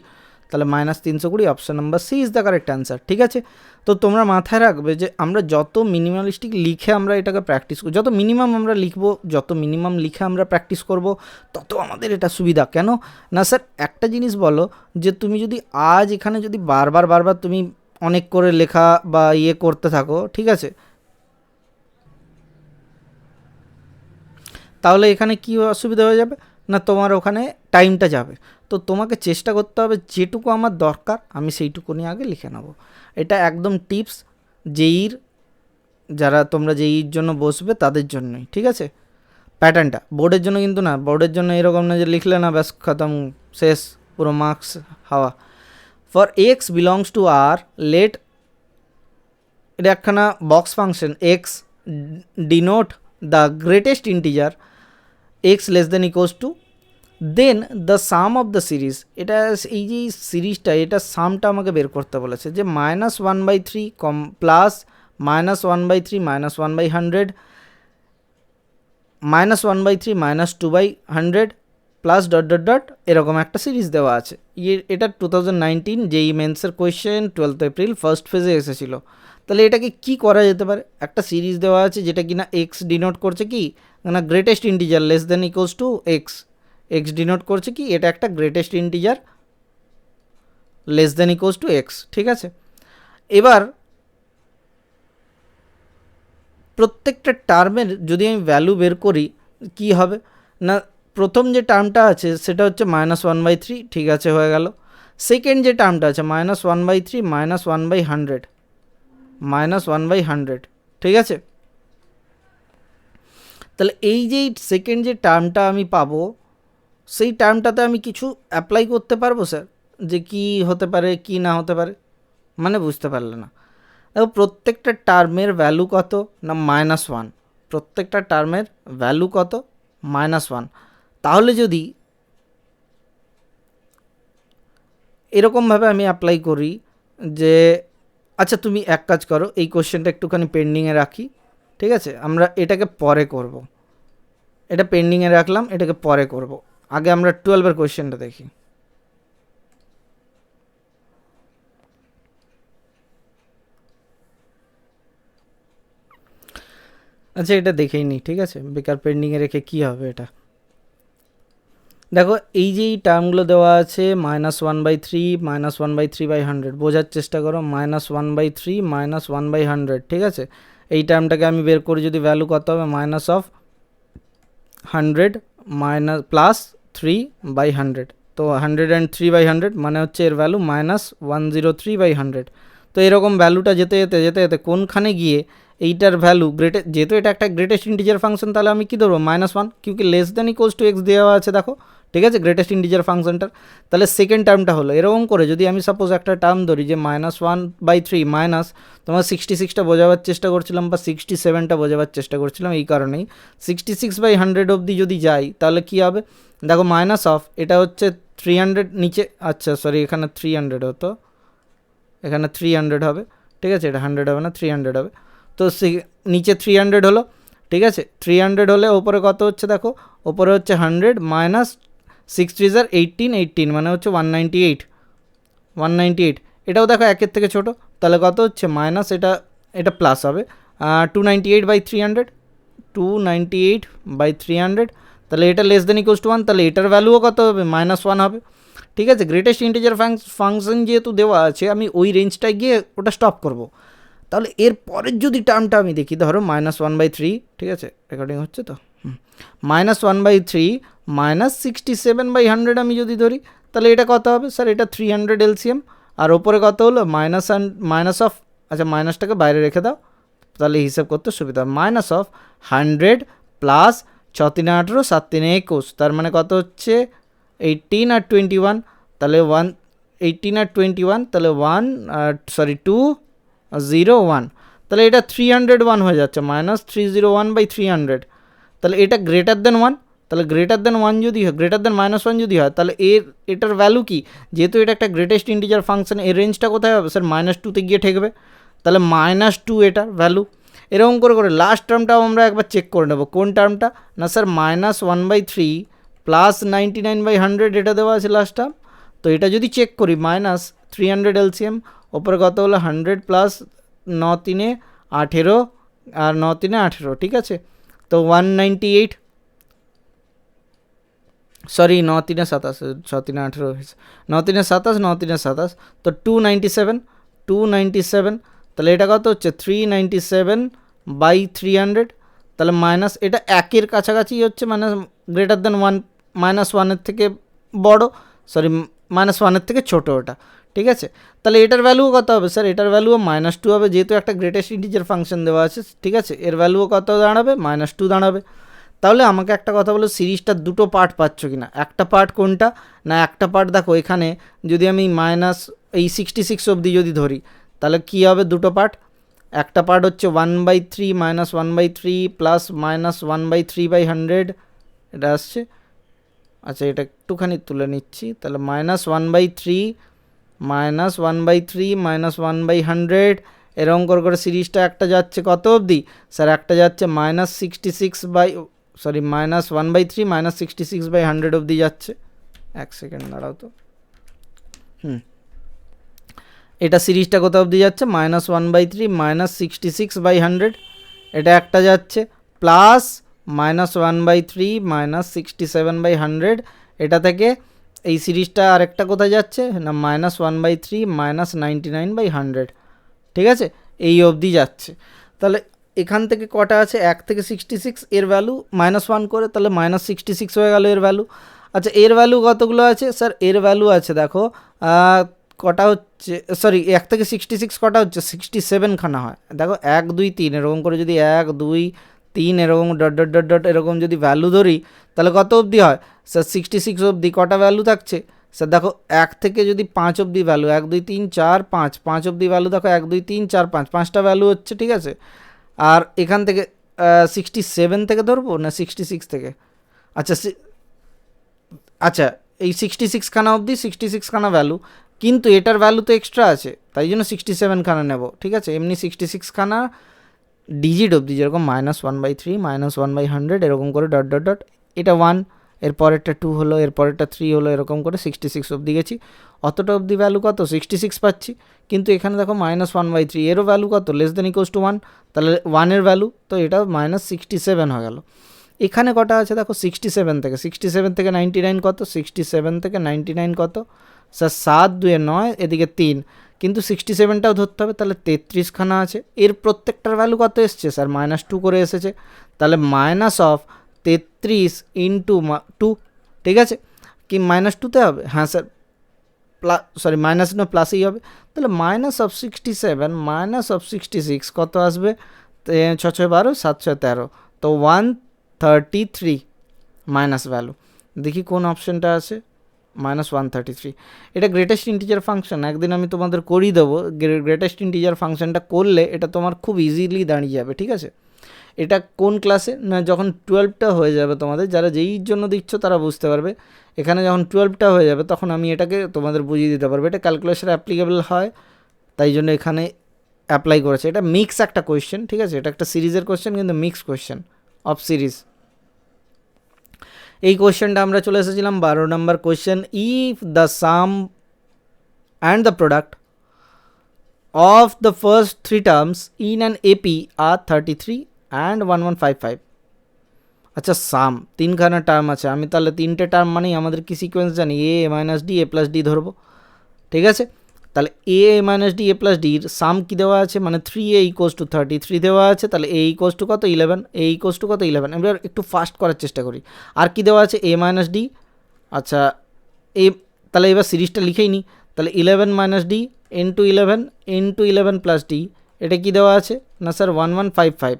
Speaker 1: তাহলে -320, option number C is the correct answer, ঠিক আছে। তো তোমরা মাথায় রাখবে যে আমরা যত মিনিমালিস্টিক লিখে আমরা এটাকে প্র্যাকটিস করি, যত মিনিমাম আমরা লিখবো, যত মিনিমাম লিখে আমরা প্র্যাকটিস করব, তত আমাদের এটা সুবিধা। কেন না স্যার, একটা জিনিস বলো যে তুমি যদি আজ এখানে যদি বারবার তুমি অনেক করে লেখা বা ইয়ে করতে থাকো, ঠিক আছে, তাহলে এখানে কি অসুবিধা হয়ে যাবে না, তোমার ওখানে টাইমটা যাবে। তো তোমাকে চেষ্টা করতে হবে যেটুকু আমার দরকার আমি সেইটুকু নিয়ে আগে লিখে নেব। এটা একদম টিপস জেইর, যারা তোমরা জেইর জন্য বসবে তাদের জন্যই, ঠিক আছে। প্যাটার্নটা বোর্ডের জন্য কিন্তু না, বোর্ডের জন্য এরকম না যে লিখলে না ব্যাস খতম, শেষ, পুরো মার্কস হাওয়া। For x belongs to r, let, এটা একখানা box function, x denote the greatest integer x less than equals to, then the sum of the series, এটা এই যে সিরিজটা, এটা সামটা আমাকে বের করতে বলেছে যে -1/3 plus -1/3 -1/100 -1/3 -2/100 plus dot dot dot এরকম একটা সিরিজ দেওয়া আছে। এটা 2019 যেই মেন্সের কোয়েশ্চেন 12 এপ্রিল ফার্স্ট ফেজে এসেছিল। তাহলে এটাকে কি করা যেতে পারে? একটা সিরিজ দেওয়া আছে যেটা কিনা এক্স ডিনোট করছে কি না greatest integer less than equals to x, x denote করছে কি এটা একটা greatest integer less than equals to x, ঠিক আছে। এবার প্রত্যেকটা টার্মের যদি আমি ভ্যালু বের করি কি হবে না, প্রথম যে টার্মটা আছে সেটা হচ্ছে -1/3, ঠিক আছে হয়ে গেল। সেকেন্ড যে টার্মটা আছে -1/3 -1/100 -1/100, ঠিক আছে। তাহলে এই যে সেকেন্ড যে টার্মটা আমি পাবো সেই টার্মটাতে আমি কিছু অ্যাপ্লাই করতে পারবো স্যার, যে কি হতে পারে কি না হতে পারে, মানে বুঝতে পারলে না। দেখো প্রত্যেকটা টার্মের ভ্যালু কত না -1, প্রত্যেকটা টার্মের ভ্যালু কত -1। তাহলে যদি এরকমভাবে আমি অ্যাপ্লাই করি যে আচ্ছা তুমি এক কাজ করো, এই কোশ্চেনটা একটুখানি পেন্ডিংয়ে রাখি, ঠিক আছে, আমরা এটাকে পরে করব, এটা পেন্ডিংয়ে রাখলাম, এটাকে পরে করব, আগে আমরা 12-এর কোশ্চেনটা দেখি। আচ্ছা এটা দেখেই নি, ঠিক আছে, বেকার পেন্ডিংয়ে রেখে কি হবে এটা। দেখো এই যে এই টার্মগুলো দেওয়া আছে -1/3 -1/3/100, বোঝার চেষ্টা করো, -1/3 -1/100, ঠিক আছে। এই টার্মটাকে আমি বের করি যদি ভ্যালু কত হবে -100 প্লাস 3/100, তো 103/100 মানে হচ্ছে এর ভ্যালু -103/100। তো এরকম ভ্যালুটা যেতে যেতে যেতে যেতে কোনখানে গিয়ে এইটার ভ্যালু যেহেতু এটা একটা গ্রেটেস্ট ইন্টিজার ফাংশন, তাহলে আমি কী ধরবো -1, কিউকি less than equals to x দেওয়া আছে দেখো, ঠিক আছে, গ্রেটেস্ট ইন্টিজার ফাংশনটার। তাহলে সেকেন্ড টার্মটা হলো এরকম করে, যদি আমি সাপোজ একটা টার্ম ধরি যে -1/3 মাইনাস তোমার 66টা বোঝাবার চেষ্টা করছিলাম বা 67টা বোঝাবার চেষ্টা করছিলাম, এই কারণেই 66/100 অবধি যদি যাই তাহলে কী হবে দেখো মাইনাস অফ এটা হচ্ছে 300 নিচে, আচ্ছা সরি এখানে 300 হতো, এখানে 300 হবে, ঠিক আছে, এটা 100 হবে না 300 হবে। তো নিচে 300 হলো, ঠিক আছে, 300 হলে ওপরে কত হচ্ছে দেখো, ওপরে হচ্ছে 100 মাইনাস 6 3 18 18 মানে হচ্ছে 198, এটাও দেখো একের থেকে ছোটো, তাহলে কত হচ্ছে মাইনাস এটা প্লাস হবে 298/300, 298/300, তাহলে এটা লেস দেন ইকুয়ালস টু 1, তাহলে এটার ভ্যালুও কত হবে -1 হবে, ঠিক আছে। গ্রেটেস্ট ইন্টিজার ফাংশন যেহেতু দেওয়া আছে আমি ওই রেঞ্জটায় গিয়ে ওটা স্টপ করব। তাহলে এর পরের যদি টার্মটা আমি দেখি ধরো -1/3, ঠিক আছে, রেকর্ডিং হচ্ছে তো, -1/3 -67/100 আমি যদি ধরি তাহলে এটা কত হবে স্যার, এটা 300 এলসিএম, আর ওপরে কত হলো মাইনাস অফ, আচ্ছা মাইনাসটাকে বাইরে রেখে দাও তাহলে হিসাব করতে সুবিধা, মাইনাস অফ 100 প্লাস 6 3 18 7 3 21, তার মানে কত হচ্ছে 18 আর 21, তাহলে 18 আর 21, তাহলে 201, তাহলে এটা 301 হয়ে যাচ্ছে, -301/300, তাহলে এটা গ্রেটার দেন 1, তাহলে গ্রেটার দেন 1 যদি হয়, গ্রেটার দেন -1 যদি হয় তাহলে এটার ভ্যালু কি, যেহেতু এটা একটা গ্রেটেস্ট ইন্টিজার ফাংশন, এর রেঞ্জটা কোথায় হবে স্যার -2তে গিয়ে ঠেকবে, তাহলে -2 এটার ভ্যালু। এরকম করে করে লাস্ট টার্মটাও আমরা একবার চেক করে নেব, কোন টার্মটা না স্যার -1/3 প্লাস 99/100 এটা দেওয়া আছে লাস্ট টার্ম, তো এটা যদি চেক করি -300 এলসিএম, ওপরে কত হলো 100 প্লাস 9 3 18 আর 9 3 18, ঠিক আছে, তো 198, সরি 9 3 27, 6 3 18 9 3 27, 9 3 27, তো 297, তাহলে এটা কত হচ্ছে 397/300, তাহলে মাইনাস এটা একের কাছাকাছি হচ্ছে, মানে গ্রেটার দেন 1, -1-এর থেকে বড়, সরি -1-এর থেকে ছোটো ওটা, ঠিক আছে। তাহলে এটার ভ্যালুও কত হবে স্যার, এটার ভ্যালুও -2 হবে, যেহেতু একটা গ্রেটেস্ট ইন্টিজার ফাংশন দেওয়া আছে, ঠিক আছে, এর ভ্যালুও কত দাঁড়াবে -2 দাঁড়াবে। তাহলে আমাকে একটা কথা বলো, সিরিজটা দুটো পার্ট পাচ্ছ কি না, একটা পার্ট কোনটা না, একটা পার্ট দেখো এখানে যদি আমি এই 66 অবধি যদি ধরি তাহলে কী হবে দুটো পার্ট, একটা পার্ট হচ্ছে 1/3 -1/3 প্লাস -1/3/100 এটা আসছে, আচ্ছা এটা একটুখানি তুলে নিচ্ছি, তাহলে -1/3 -1/3 -1/100 এরকম করে সিরিজটা একটা যাচ্ছে কত অবধি স্যার, একটা যাচ্ছে -1/3 -66/100 অবধি যাচ্ছে। এক সেকেন্ড দাঁড়াও তো, এটা সিরিজটা কত অবধি যাচ্ছে -1/3 -66/100, এটা একটা যাচ্ছে প্লাস -1/3 -67/100, এটা থেকে এই সিরিজটা আরেকটা কোথায় যাচ্ছে না -1/3 -99/100, ঠিক আছে, এই অবধি যাচ্ছে। তাহলে এখান থেকে কটা আছে, 1 থেকে 66 এর ভ্যালু -1 করে, তাহলে -66 হয়ে গেল এর ভ্যালু। আচ্ছা এর ভ্যালু কতগুলো আছে স্যার, এর ভ্যালু আছে দেখো কটা হচ্ছে, সরি 1 থেকে 66 কটা হচ্ছে 67 খানা হয়। দেখো 1 2 3 এরকম করে যদি 1 2 3 এরকম ডট ডট ডট ডট এরকম যদি ভ্যালু ধরি তাহলে কত অবধি হয় স্যার 66 অবধি কটা ভ্যালু থাকছে স্যার, দেখো 1 থেকে যদি 5 অবধি ভ্যালু 1 2 3 4 5 5 অবধি ভ্যালু দেখো 1 2 3 4 5 5টা ভ্যালু হচ্ছে, ঠিক আছে। আর এখান থেকে 67 থেকে ধরবো না 66 থেকে, আচ্ছা আচ্ছা এই 66 খানা অবধি 66 খানা ভ্যালু, কিন্তু এটার ভ্যালু তো এক্সট্রা আছে তাই জন্য 67 খানা নেব, ঠিক আছে। এমনি 66 খানা ডিজিট অবধি যেরকম -1/3 -1/100 এরকম করে ডট ডট ডট, এটা 1, এরপরেরটা 2 হলো, এরপরেরটা 3 হলো, এরকম করে 66 অবধি গেছি। অতটা অবধি ভ্যালু কত 66 পাচ্ছি, কিন্তু এখানে দেখো -1/3 এরও ভ্যালু কত <= 1, তাহলে 1 এর ভ্যালু তো এটা -67 হয়ে গেল। এখানে কটা আছে দেখো 67 থেকে 99 কত, 67 থেকে 99 কত স্যার 7 2 9, এদিকে 3, কিন্তু 67টাও ধরতে হবে, তাহলে 33 খানা আছে। এর প্রত্যেকটার ভ্যালু কত এসছে স্যার -2 করে এসেছে, তাহলে -33 × 2, ঠিক আছে, কি -2তে হবে, হ্যাঁ স্যার মাইনাস না প্লাসই হবে, তাহলে -67 -66 কত আসবে 6 6 12 7 6 13, তো 133 মাইনাস ভ্যালু, দেখি কোন অপশনটা আছে -133। এটা গ্রেটেস্ট ইন্টিজার ফাংশন, একদিন আমি তোমাদের করিয়ে দেবো গ্রেটেস্ট ইন্টিজার ফাংশনটা করলে এটা তোমার খুব ইজিলি দাঁড়িয়ে যাবে, ঠিক আছে। এটা কোন ক্লাসে না যখন 12টা হয়ে যাবে তোমাদের, যারা যেইর জন্য দিচ্ছ তারা বুঝতে পারবে, এখানে যখন 12টা হয়ে যাবে তখন আমি এটাকে তোমাদের বুঝিয়ে দিতে পারবো, এটা ক্যালকুলেশনে অ্যাপ্লিকেবল হয় তাই জন্য এখানে অ্যাপ্লাই করেছে। এটা মিক্স একটা কোয়েশ্চেন, ঠিক আছে, এটা একটা সিরিজের কোয়েশ্চেন কিন্তু মিক্স কোয়েশ্চেন অফ সিরিজ। এই কোয়েশ্চেনটা আমরা চলে এসেছিলাম 12 নম্বর question, if the sum and the product of the first 3 terms in an AP are 33 and 1155। আচ্ছা সাম তিনখানা টার্ম আছে, আমি তাহলে তিনটে টার্ম মানেই আমাদের কি সিকোয়েন্স জানি, a minus d a plus d ধরবো, ঠিক আছে। তাহলে a minus d a plus ডির সাম কী দেওয়া আছে মানে 3a = 33 দেওয়া আছে, তাহলে a = কত 11, a = কত 11, এবার একটু ফাস্ট করার চেষ্টা করি। আর কি দেওয়া আছে a মাইনাস ডি, আচ্ছা এ, তাহলে এবার সিরিজটা লিখেই নিই, তাহলে 11 minus d into 11 plus D, এটা কি দেওয়া আছে না স্যার 1155,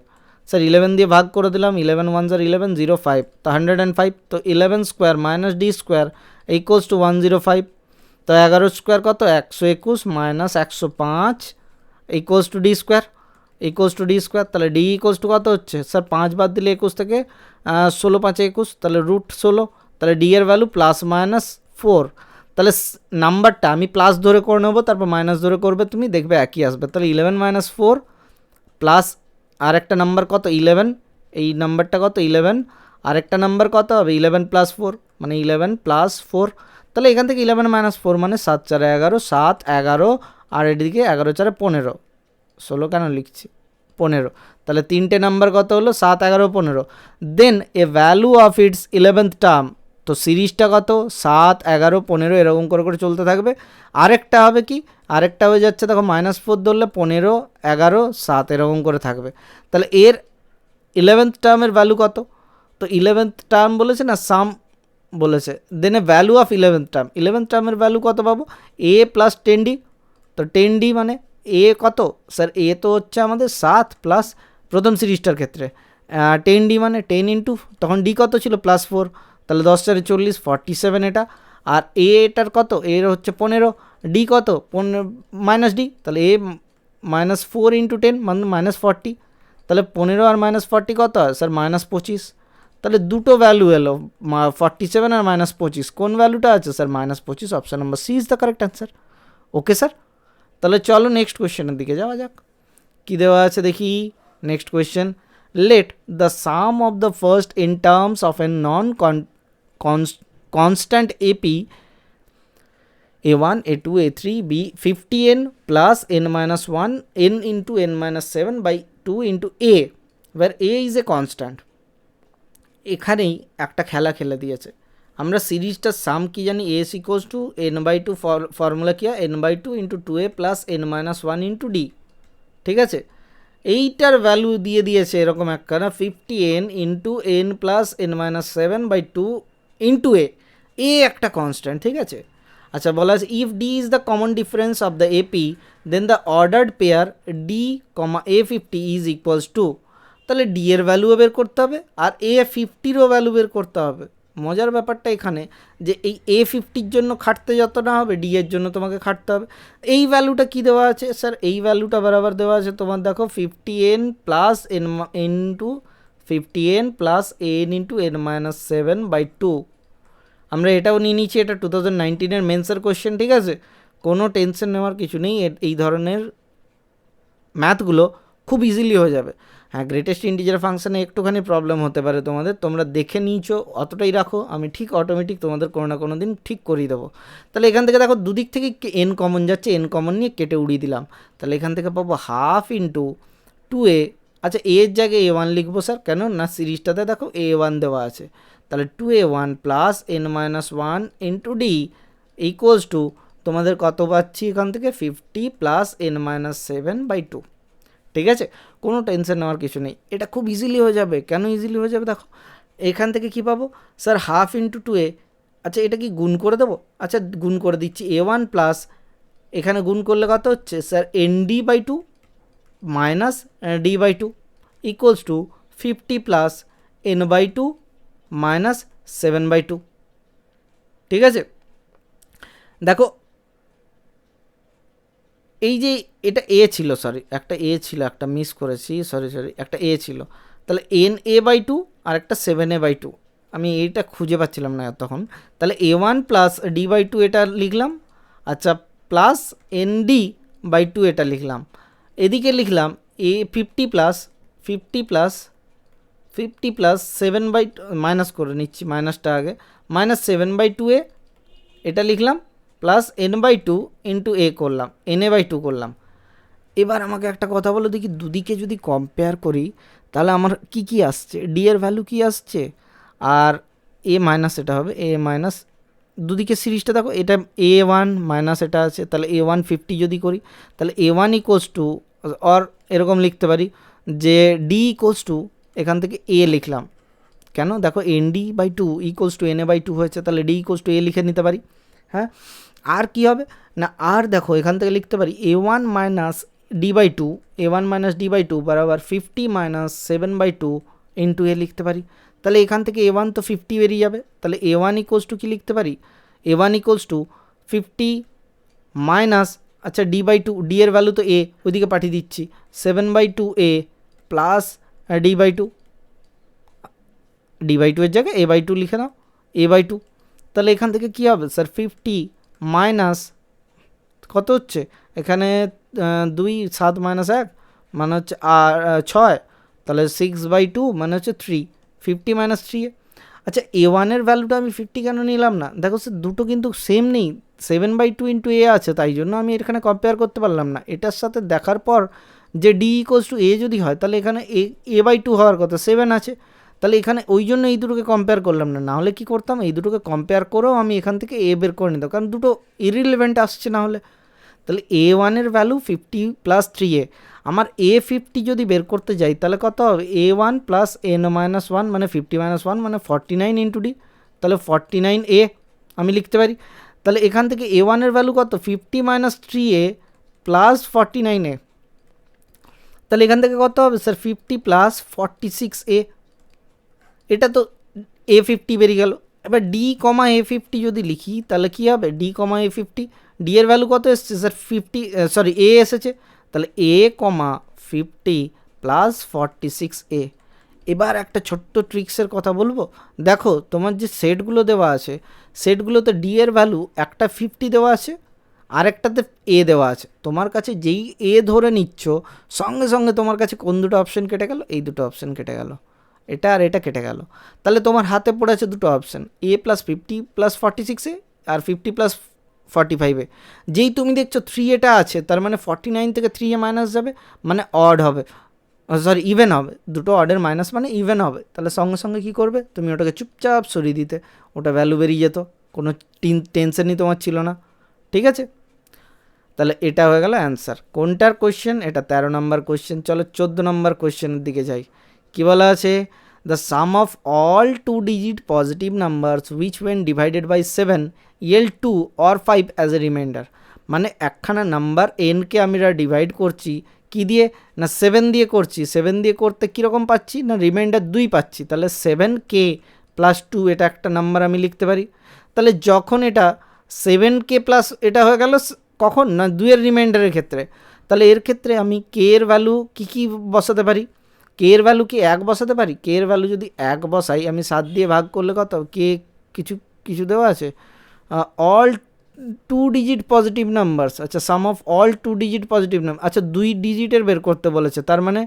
Speaker 1: স্যার 11 দিয়ে ভাগ করে দিলাম, 11 1 11 0 5, তো 105, তো 11 স্কোয়ার মাইনাস ডি স্কোয়ার = 105, তো 11 স্কোয়ার কত 121 minus 105 = D square D square, তাহলে ডি কত হচ্ছে স্যার 5 বাদ দিলে 21 থেকে 16 5 21, তাহলে √16, তাহলে ডি এর ভ্যালু +-4, তাহলে নাম্বারটা আমি প্লাস ধরে করে নেবো, তারপর মাইনাস ধরে করবে তুমি, দেখবে একই আসবে। তাহলে 11 - 4 প্লাস আর একটা নাম্বার কত 11, এই নাম্বারটা কত 11, আরেকটা নাম্বার কত হবে 11 + 4 মানে 11 + 4, তাহলে এখান থেকে 11 - 4 মানে 7 4 11, 7 11, আর এদিকে 11 4 15, 16 কেন লিখছি 15, তাহলে তিনটে নাম্বার কত হলো 7 11 15, then a value of its 11th term, তো সিরিজটা কত 7 11 15 এরকম করে করে চলতে থাকবে। আরেকটা হবে কি, আরেকটা হয়ে যাচ্ছে দেখো -4 ধরলে 15 11 7 এরকম করে থাকবে, তাহলে এর 11th টার্মের ভ্যালু কত, তো 11th টার্ম বলেছে না সাম বলেছে, দেন এ ভ্যালু অফ 11th টার্মের ভ্যালু কত পাবো a + 10d, তো 10d মানে a কত স্যার, a তো হচ্ছে আমাদের 7 প্লাস প্রথম সিরিজটার ক্ষেত্রে 10d মানে 10 ইন্টু তখন d কত ছিল +4, তাহলে 10 4 40 47 এটা, আর a এটার কত এর হচ্ছে 15, d কত মাইনাস d, তাহলে a -4 × 10 মানে -40, তাহলে 15 আর -40 কত হয় স্যার -25, তাহলে দুটো ভ্যালু এলো 47 আর -25, কোন ভ্যালুটা আছে sir -25, option number C is the correct answer. Okay sir, তাহলে চলো নেক্সট কোয়েশ্চেনের দিকে যাওয়া যাক। কি দেওয়া আছে দেখি next question, let the sum of the first n terms of a non constant AP a1 a2 a3 be 50n plus n minus 1 n into n minus 7 by 2 into a where a is a constant. এখানেই একটা খেলা খেলে দিয়েছে, আমরা সিরিজটার সাম কি জানি as equals to n/2 formula কি হয় n/2 into 2a plus n minus 1 into d, ঠিক আছে। এইটার ভ্যালু দিয়ে দিয়েছে এরকম একখানা 50n into n plus n minus 7/2 into a একটা কনস্ট্যান্ট, ঠিক আছে। আচ্ছা বলা আছে if d is the common difference of the AP then the ordered pair d comma a50 is equals to, তাহলে ডি এর ভ্যালুও বের করতে হবে আর a50রও ভ্যালু বের করতে হবে। মজার ব্যাপারটা এখানে যে এই a50র জন্য খাটতে যত না হবে ডি এর জন্য তোমাকে খাটতে হবে। এই ভ্যালুটা কি দেওয়া আছে স্যার, এই ভ্যালুটা বরাবর দেওয়া আছে তোমার দেখো 50n plus n into 50n plus n into n minus 7/2। আমরা এটাও নিয়ে নিচ্ছি, এটা 2019-এর মেন্সের কোয়েশ্চেন, ঠিক আছে। কোনো টেনশন নেওয়ার কিছু নেই, এই ধরনের ম্যাথগুলো খুব ইজিলি হয়ে যাবে। হ্যাঁ, গ্রেটেস্ট ইন্টিজার ফাংশানে একটুখানি প্রবলেম হতে পারে তোমাদের, তোমরা দেখে নিয়েছো অতটাই রাখো, আমি ঠিক অটোমেটিক তোমাদের কোনো না কোনো দিন ঠিক করিয়ে দেবো। তাহলে এখান থেকে দেখো দুদিক থেকে এন কমন যাচ্ছে, এন কমন নিয়ে কেটে উড়িয়ে দিলাম, তাহলে এখান থেকে পাবো হাফ ইন্টু 2a। আচ্ছা এর জায়গায় a1 লিখবো স্যার, কেন না সিরিজটাতে দেখো a1 দেওয়া আছে, তাহলে 2a1 plus n minus 1 into d equals two তোমাদের কত পাচ্ছি এখান থেকে 50 প্লাস n মাইনাস 7/2, ঠিক আছে। কোনো টেনশন নেওয়ার কিছু নেই, এটা খুব ইজিলি হয়ে যাবে। কেন ইজিলি হয়ে যাবে দেখো, এখান থেকে কি পাবো স্যার হাফ ইন্টু 2a। আচ্ছা এটা কি গুণ করে দেবো, আচ্ছা গুণ করে দিচ্ছি a1 প্লাস এখানে গুণ করলে কত হচ্ছে sir nd/2 minus d/2 equals to 50 plus n/2 minus 7/2, ঠিক আছে। দেখো এই যে এটা এ ছিল, সরি একটা এ ছিল, একটা মিস করেছি, সরি একটা এ ছিল, তাহলে na/2 আর একটা 7a/2, আমি এইটা খুঁজে পাচ্ছিলাম না তখন, তাহলে a1 প্লাস d/2 এটা লিখলাম, আচ্ছা প্লাস nd/2 এটা লিখলাম, এদিকে লিখলাম a50 প্লাস 7/2 মাইনাস করে নিচ্ছি, মাইনাসটা আগে, মাইনাস 7/2a এটা লিখলাম প্লাস n/2 ইন্টু a করলাম, na/2 করলাম। এবার আমাকে একটা কথা বলো দেখি, দুদিকে যদি কম্পেয়ার করি তাহলে আমার কি কি আসছে, ডি এর ভ্যালু কি আসছে আর এ মাইনাস এটা হবে, এ মাইনাস দুদিকে সিরিজটা দেখো, এটা a1 মাইনাস এটা আছে, তাহলে a1 50 যদি করি তাহলে a1 ইকোয়ালস টু, অর এরকম লিখতে পারি যে ডি ইকোয়ালস টু এখান থেকে এ লিখলাম, কেন দেখো nd/2 ইকোয়ালস টু na/2 হয়েছে, তাহলে ডি ইকোয়ালস টু এ লিখে নিতে পারি। হ্যাঁ, আর কি হবে না, আর দেখো এখান থেকে লিখতে পারি a1 মাইনাস d/2 বরাবর 50 মাইনাস 7/2 ইন্টু এ লিখতে পারি, তাহলে এখান থেকে a1 তো 50 বেরিয়ে যাবে, তাহলে a1 ইকোয়ালস টু কী লিখতে পারি, a1 ইকোয়ালস টু 50 মাইনাস, আচ্ছা d/2, ডি এর ভ্যালু তো এ ওইদিকে পাঠিয়ে দিচ্ছি, 7/2a প্লাস d/2, d/2 এর জায়গায় a/2 লিখে নাও, a/2, তাহলে এখান থেকে কী হবে স্যার 50 মাইনাস কত হচ্ছে এখানে 2 7 মাইনাস 1 মানে হচ্ছে 6, তাহলে 6/2 মানে হচ্ছে 3, 50 মাইনাস 3। আচ্ছা a1 এর ভ্যালুটা আমি 50 কেন নিলাম না, দেখো স্যার দুটো কিন্তু সেম নেই, 7/2 ইন্টু এ আছে, তাই জন্য আমি এখানে কম্পেয়ার করতে পারলাম না। এটার সাথে দেখার পর যে ডি ইকোয়ালস টু এ যদি হয় তাহলে এখানে a/2 হওয়ার কথা 7 আছে, তাহলে এখানে ওই জন্য এই দুটোকে কম্পেয়ার করলাম না, নাহলে কী করতাম এই দুটোকে কম্পেয়ার করেও আমি এখান থেকে এ বের করে নিতাম, কারণ দুটো ইরিলেভেন্ট আসছে না হলে। তাহলে a1 এর ভ্যালু 50 প্লাস 3a, আমার a50 যদি বের করতে যাই তাহলে কত হবে a1 প্লাস n-1 মানে 50 মাইনাস 1 মানে 49 ইন্টু ডি, তাহলে 49a আমি লিখতে পারি। তাহলে এখান থেকে a1 এর ভ্যালু কত 50 মাইনাস 3a প্লাস 49a, তাহলে এখান থেকে কত হবে স্যার 50 প্লাস 46a, এটা তো a50 বেরিয়ে গেল। এবার d কমা a50 যদি লিখি তাহলে কী হবে d কমা a50, ডি এর ভ্যালু কত এসছে স্যার 50, সরি এ এসেছে, তাহলে a কমা 50 প্লাস 46a। এবার একটা ছোট্ট ট্রিক্সের কথা বলবো, দেখো তোমার যে সেটগুলো দেওয়া আছে সেটগুলোতে ডি এর ভ্যালু একটা 50 দেওয়া আছে আরেকটাতে এ দেওয়া আছে, তোমার কাছে যেই এ ধরে নিচ্ছ সঙ্গে সঙ্গে তোমার কাছে কোন দুটো অপশন কেটে গেল, এই দুটো অপশন কেটে গেল, এটা আর এটা কেটে গেল। তাহলে তোমার হাতে পড়ে আছে দুটো অপশন, এ প্লাস 50 প্লাস 46 আর 50 প্লাস 45। যেই তুমি দেখছো 3 এটা আছে, তার মানে 49 থেকে 3 মাইনাস যাবে, মানে অড হবে, সরি ইভেন হবে, দুটো অর্ডের মাইনাস মানে ইভেন হবে। তাহলে সঙ্গে সঙ্গে কী করবে, তুমি ওটাকে চুপচাপ সরিয়ে দিতে, ওটা ভ্যালু বেরিয়ে যেত, কোনো টেনশনই তোমার ছিল না। ঠিক আছে, তাহলে এটা হয়ে গেল অ্যান্সার। কোনটার কোয়েশ্চেন, এটা 13 নম্বর কোয়েশ্চেন। চলো 14 নম্বর কোয়েশ্চেনের দিকে যাই। কী বলা আছে, the sum of all 2 digit positive numbers which when divided by 7 yield 2 or 5 as a remainder. মানে একখানা নাম্বার এনকে আমরা ডিভাইড করছি কি দিয়ে, না 7 দিয়ে করছি। 7 দিয়ে করতে কীরকম পাচ্ছি, না রিমাইন্ডার 2 পাচ্ছি। তাহলে 7k প্লাস 2 এটা একটা নাম্বার আমি লিখতে পারি। তাহলে যখন এটা 7k প্লাস এটা হয়ে গেল কখন, না 2-এর রিমাইন্ডারের ক্ষেত্রে। তাহলে এর ক্ষেত্রে আমি কে এর ভ্যালু কী বসাতে পারি, কে এর ভ্যালু কি 1 বসাতে পারি। কে এর ভ্যালু যদি 1 বসাই, আমি 7 দিয়ে ভাগ করলে কত, কে কিছু দেওয়া আছে, অল 2 ডিজিট পজিটিভ নাম্বারস। আচ্ছা, sum of all 2 digit positive number, আচ্ছা 2 ডিজিটের বের করতে বলেছে। তার মানে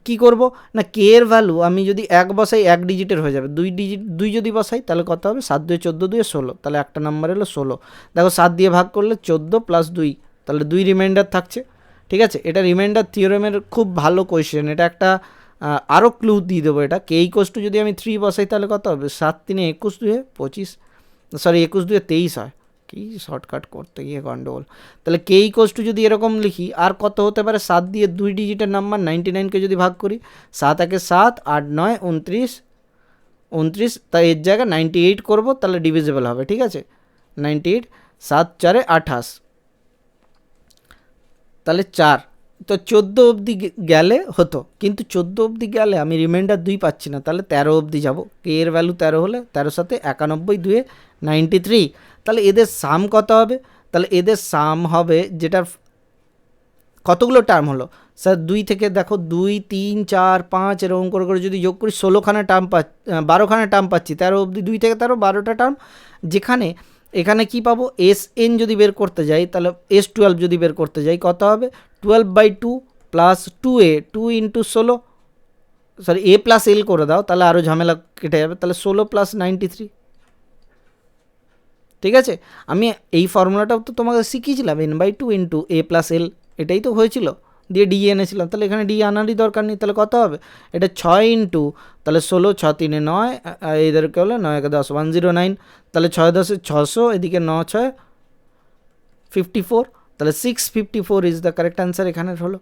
Speaker 1: কি করব, না কে এর ভ্যালু আমি যদি 1 বসাই 1 ডিজিটের হয়ে যাবে, 2 যদি বসাই তাহলে কত হবে, 7 2 14, 2 16, তাহলে একটা নাম্বার এলো 16। দেখো 7 দিয়ে ভাগ করলে 14 প্লাস 2, তাহলে 2 রিমাইন্ডার থাকছে। ঠিক আছে, এটা রিমাইন্ডার থিওরেমের খুব ভালো কোয়েশ্চেন। এটা একটা আরও ক্লু দিয়ে দেবো, এটা কে ইকোয়াস টু যদি আমি 3 বসাই তাহলে কত হবে, 7 3 21 2 25, সরি 21 2 23 হয়, কি শর্টকাট করতে গিয়ে গন্ডগোল। তাহলে কে ইকোয়াস টু যদি এরকম লিখি, আর কত হতে পারে, 7 দিয়ে 2 ডিজিটের নাম্বার 99কে যদি ভাগ করি, 7 একে 7 8 9 29, তাই এর জায়গায় 98 করবো, তাহলে ডিভিজিবল হবে। ঠিক আছে, 98 7 4 28, তাহলে 4, তো 14 অবধি গেলে হতো, কিন্তু 14 অবধি গেলে আমি রিমাইন্ডার 2 পাচ্ছি না, তাহলে 13 অবধি যাব। কে এর ভ্যালু 13 হলে 13 সাথে 91 2 93, তাহলে এদের সাম কত হবে, তাহলে এদের সাম হবে, যেটার কতগুলো টার্ম হলো স্যার, 2 থেকে দেখো 2 3 4 5 এরকম করে করে যদি যোগ করি 16খানা টার্ম 12খানা টার্ম পাচ্ছি, 13 অবধি 2 থেকে 13 12টা টার্ম। যেখানে এখানে কি পাবো, এস এন যদি বের করতে যাই, তাহলে S12 যদি বের করতে যাই কত হবে, 12/2 প্লাস 2a 2 ইন্টু 16, সরি এ প্লাস এল করে দাও, তাহলে আরও ঝামেলা কেটে যাবে, তাহলে 16 প্লাস 93। ঠিক আছে, আমি এই ফর্মুলাটাও তো তোমাকে শিখিয়েছিলাম, n/2 ইন্টু এ প্লাস এল, এটাই তো হয়েছিল, দিয়ে ডি এনেছিলাম। তাহলে এখানে ডি আনারই দরকার নেই, তাহলে কত হবে, এটা 6 ইন্টু তাহলে 16 6 3 9, এদেরকে হলো 9 1 10 109, তাহলে 6 10 600, এদিকে 9 6 54, তাহলে 654 ইজ দ্য কারেক্ট অ্যান্সার এখানের হলো।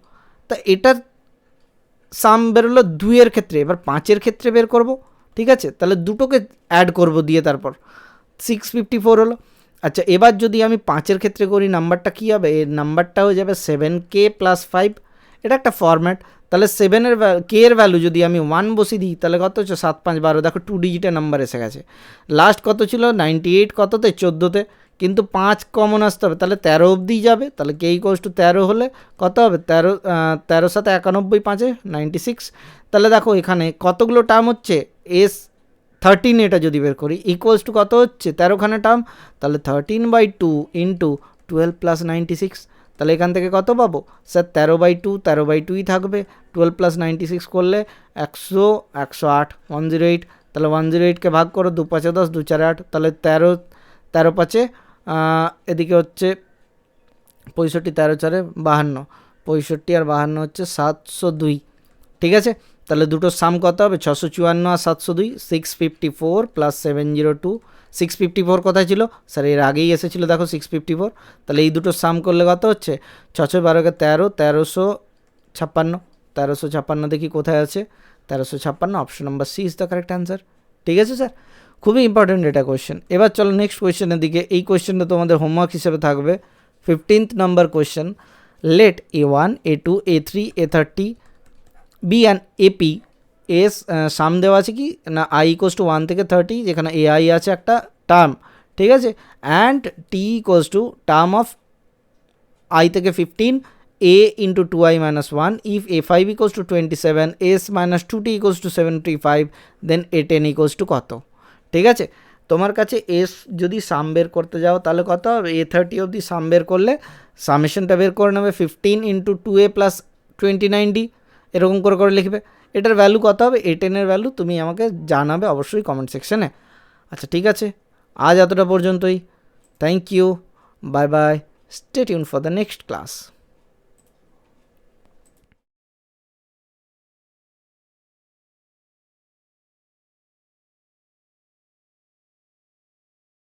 Speaker 1: তা এটার সাম বেরোলো 2-এর ক্ষেত্রে, এবার 5-এর ক্ষেত্রে বের করব। ঠিক আছে, তাহলে দুটোকে অ্যাড করব দিয়ে, তারপর 654 হলো। আচ্ছা, এবার যদি আমি 5-এর ক্ষেত্রে করি, নাম্বারটা কী হবে, এর নাম্বারটা হয়ে যাবে 7k প্লাস 5, এটা একটা ফরম্যাট। তাহলে 7-এর কে এর ভ্যালু যদি আমি 1 বসিয়ে দিই, তাহলে কত হচ্ছে 7 5 12, দেখো 2 ডিজিটের নাম্বার এসে গেছে। লাস্ট কত ছিল, 98 কততে, 14তে, কিন্তু 5 কমন আসতে হবে, তাহলে 13 অবধি যাবে। তাহলে কে ইকোয়াস টু 13 হলে কত হবে, 13 সাথে 91 5 96। তাহলে দেখো এখানে কতগুলো টার্ম হচ্ছে, S13 এটা যদি বের করি ইকুয়ালস টু কত হচ্ছে, 13খানা টার্ম, তাহলে 13/2 ইন্টু 12 প্লাস 96, তাহলে এখান থেকে কত পাবো স্যার, 13/2 13/2ই থাকবে, 12 প্লাস 96 করলে 100 108 108, তাহলে 108কে ভাগ করো, 2 5 10 2 4 8, তাহলে 13 13 5 এদিকে হচ্ছে 65 13 4 52, 65 আর 52 হচ্ছে 702। ঠিক আছে, তাহলে দুটোর সাম কত হবে, 654 আর 702, 654 প্লাস 702, 654 কোথায় ছিল স্যার, এর আগেই এসেছিল, দেখো 654, তাহলে এই দুটোর সাম করলে কত হচ্ছে, 6 12 13 1356, 1356 দেখি কোথায় আছে, 1356, option number C is the correct answer. ঠিক আছে স্যার, খুবই ইম্পর্টেন্ট এটা কোয়েশ্চেন। এবার চলো নেক্সট কোয়েশ্চেনের দিকে। এই কোয়েশ্চেনটা তোমাদের হোমওয়ার্ক হিসেবে থাকবে, 15th নম্বর question. Let A1 A2 A3 A30 b and AP s sum দেওয়া আছে কি না, i ইকোয়াস টু 1 থেকে 30, যেখানে ai আছে একটা টার্ম। ঠিক আছে, and T equals to term of i থেকে 15 a into 2i minus 1, if a5 equals to 27 s minus 2t equals to 75, then a10 equals to কত। ঠিক আছে, তোমার কাছে এস যদি সাম বের করতে যাও তাহলে কত হবে, A30 অবধি সাম বের করলে সামেশনটা বের করে নেবে 15 ইন্টু 2A প্লাস 29D, এরকম করে লিখবে। এটার ভ্যালু কত হবে, A10 এর ভ্যালু তুমি আমাকে জানাবে অবশ্যই কমেন্ট সেকশনে। আচ্ছা ঠিক আছে, আজ এতটা পর্যন্তই। Thank you, bye bye, stay tune for the next class.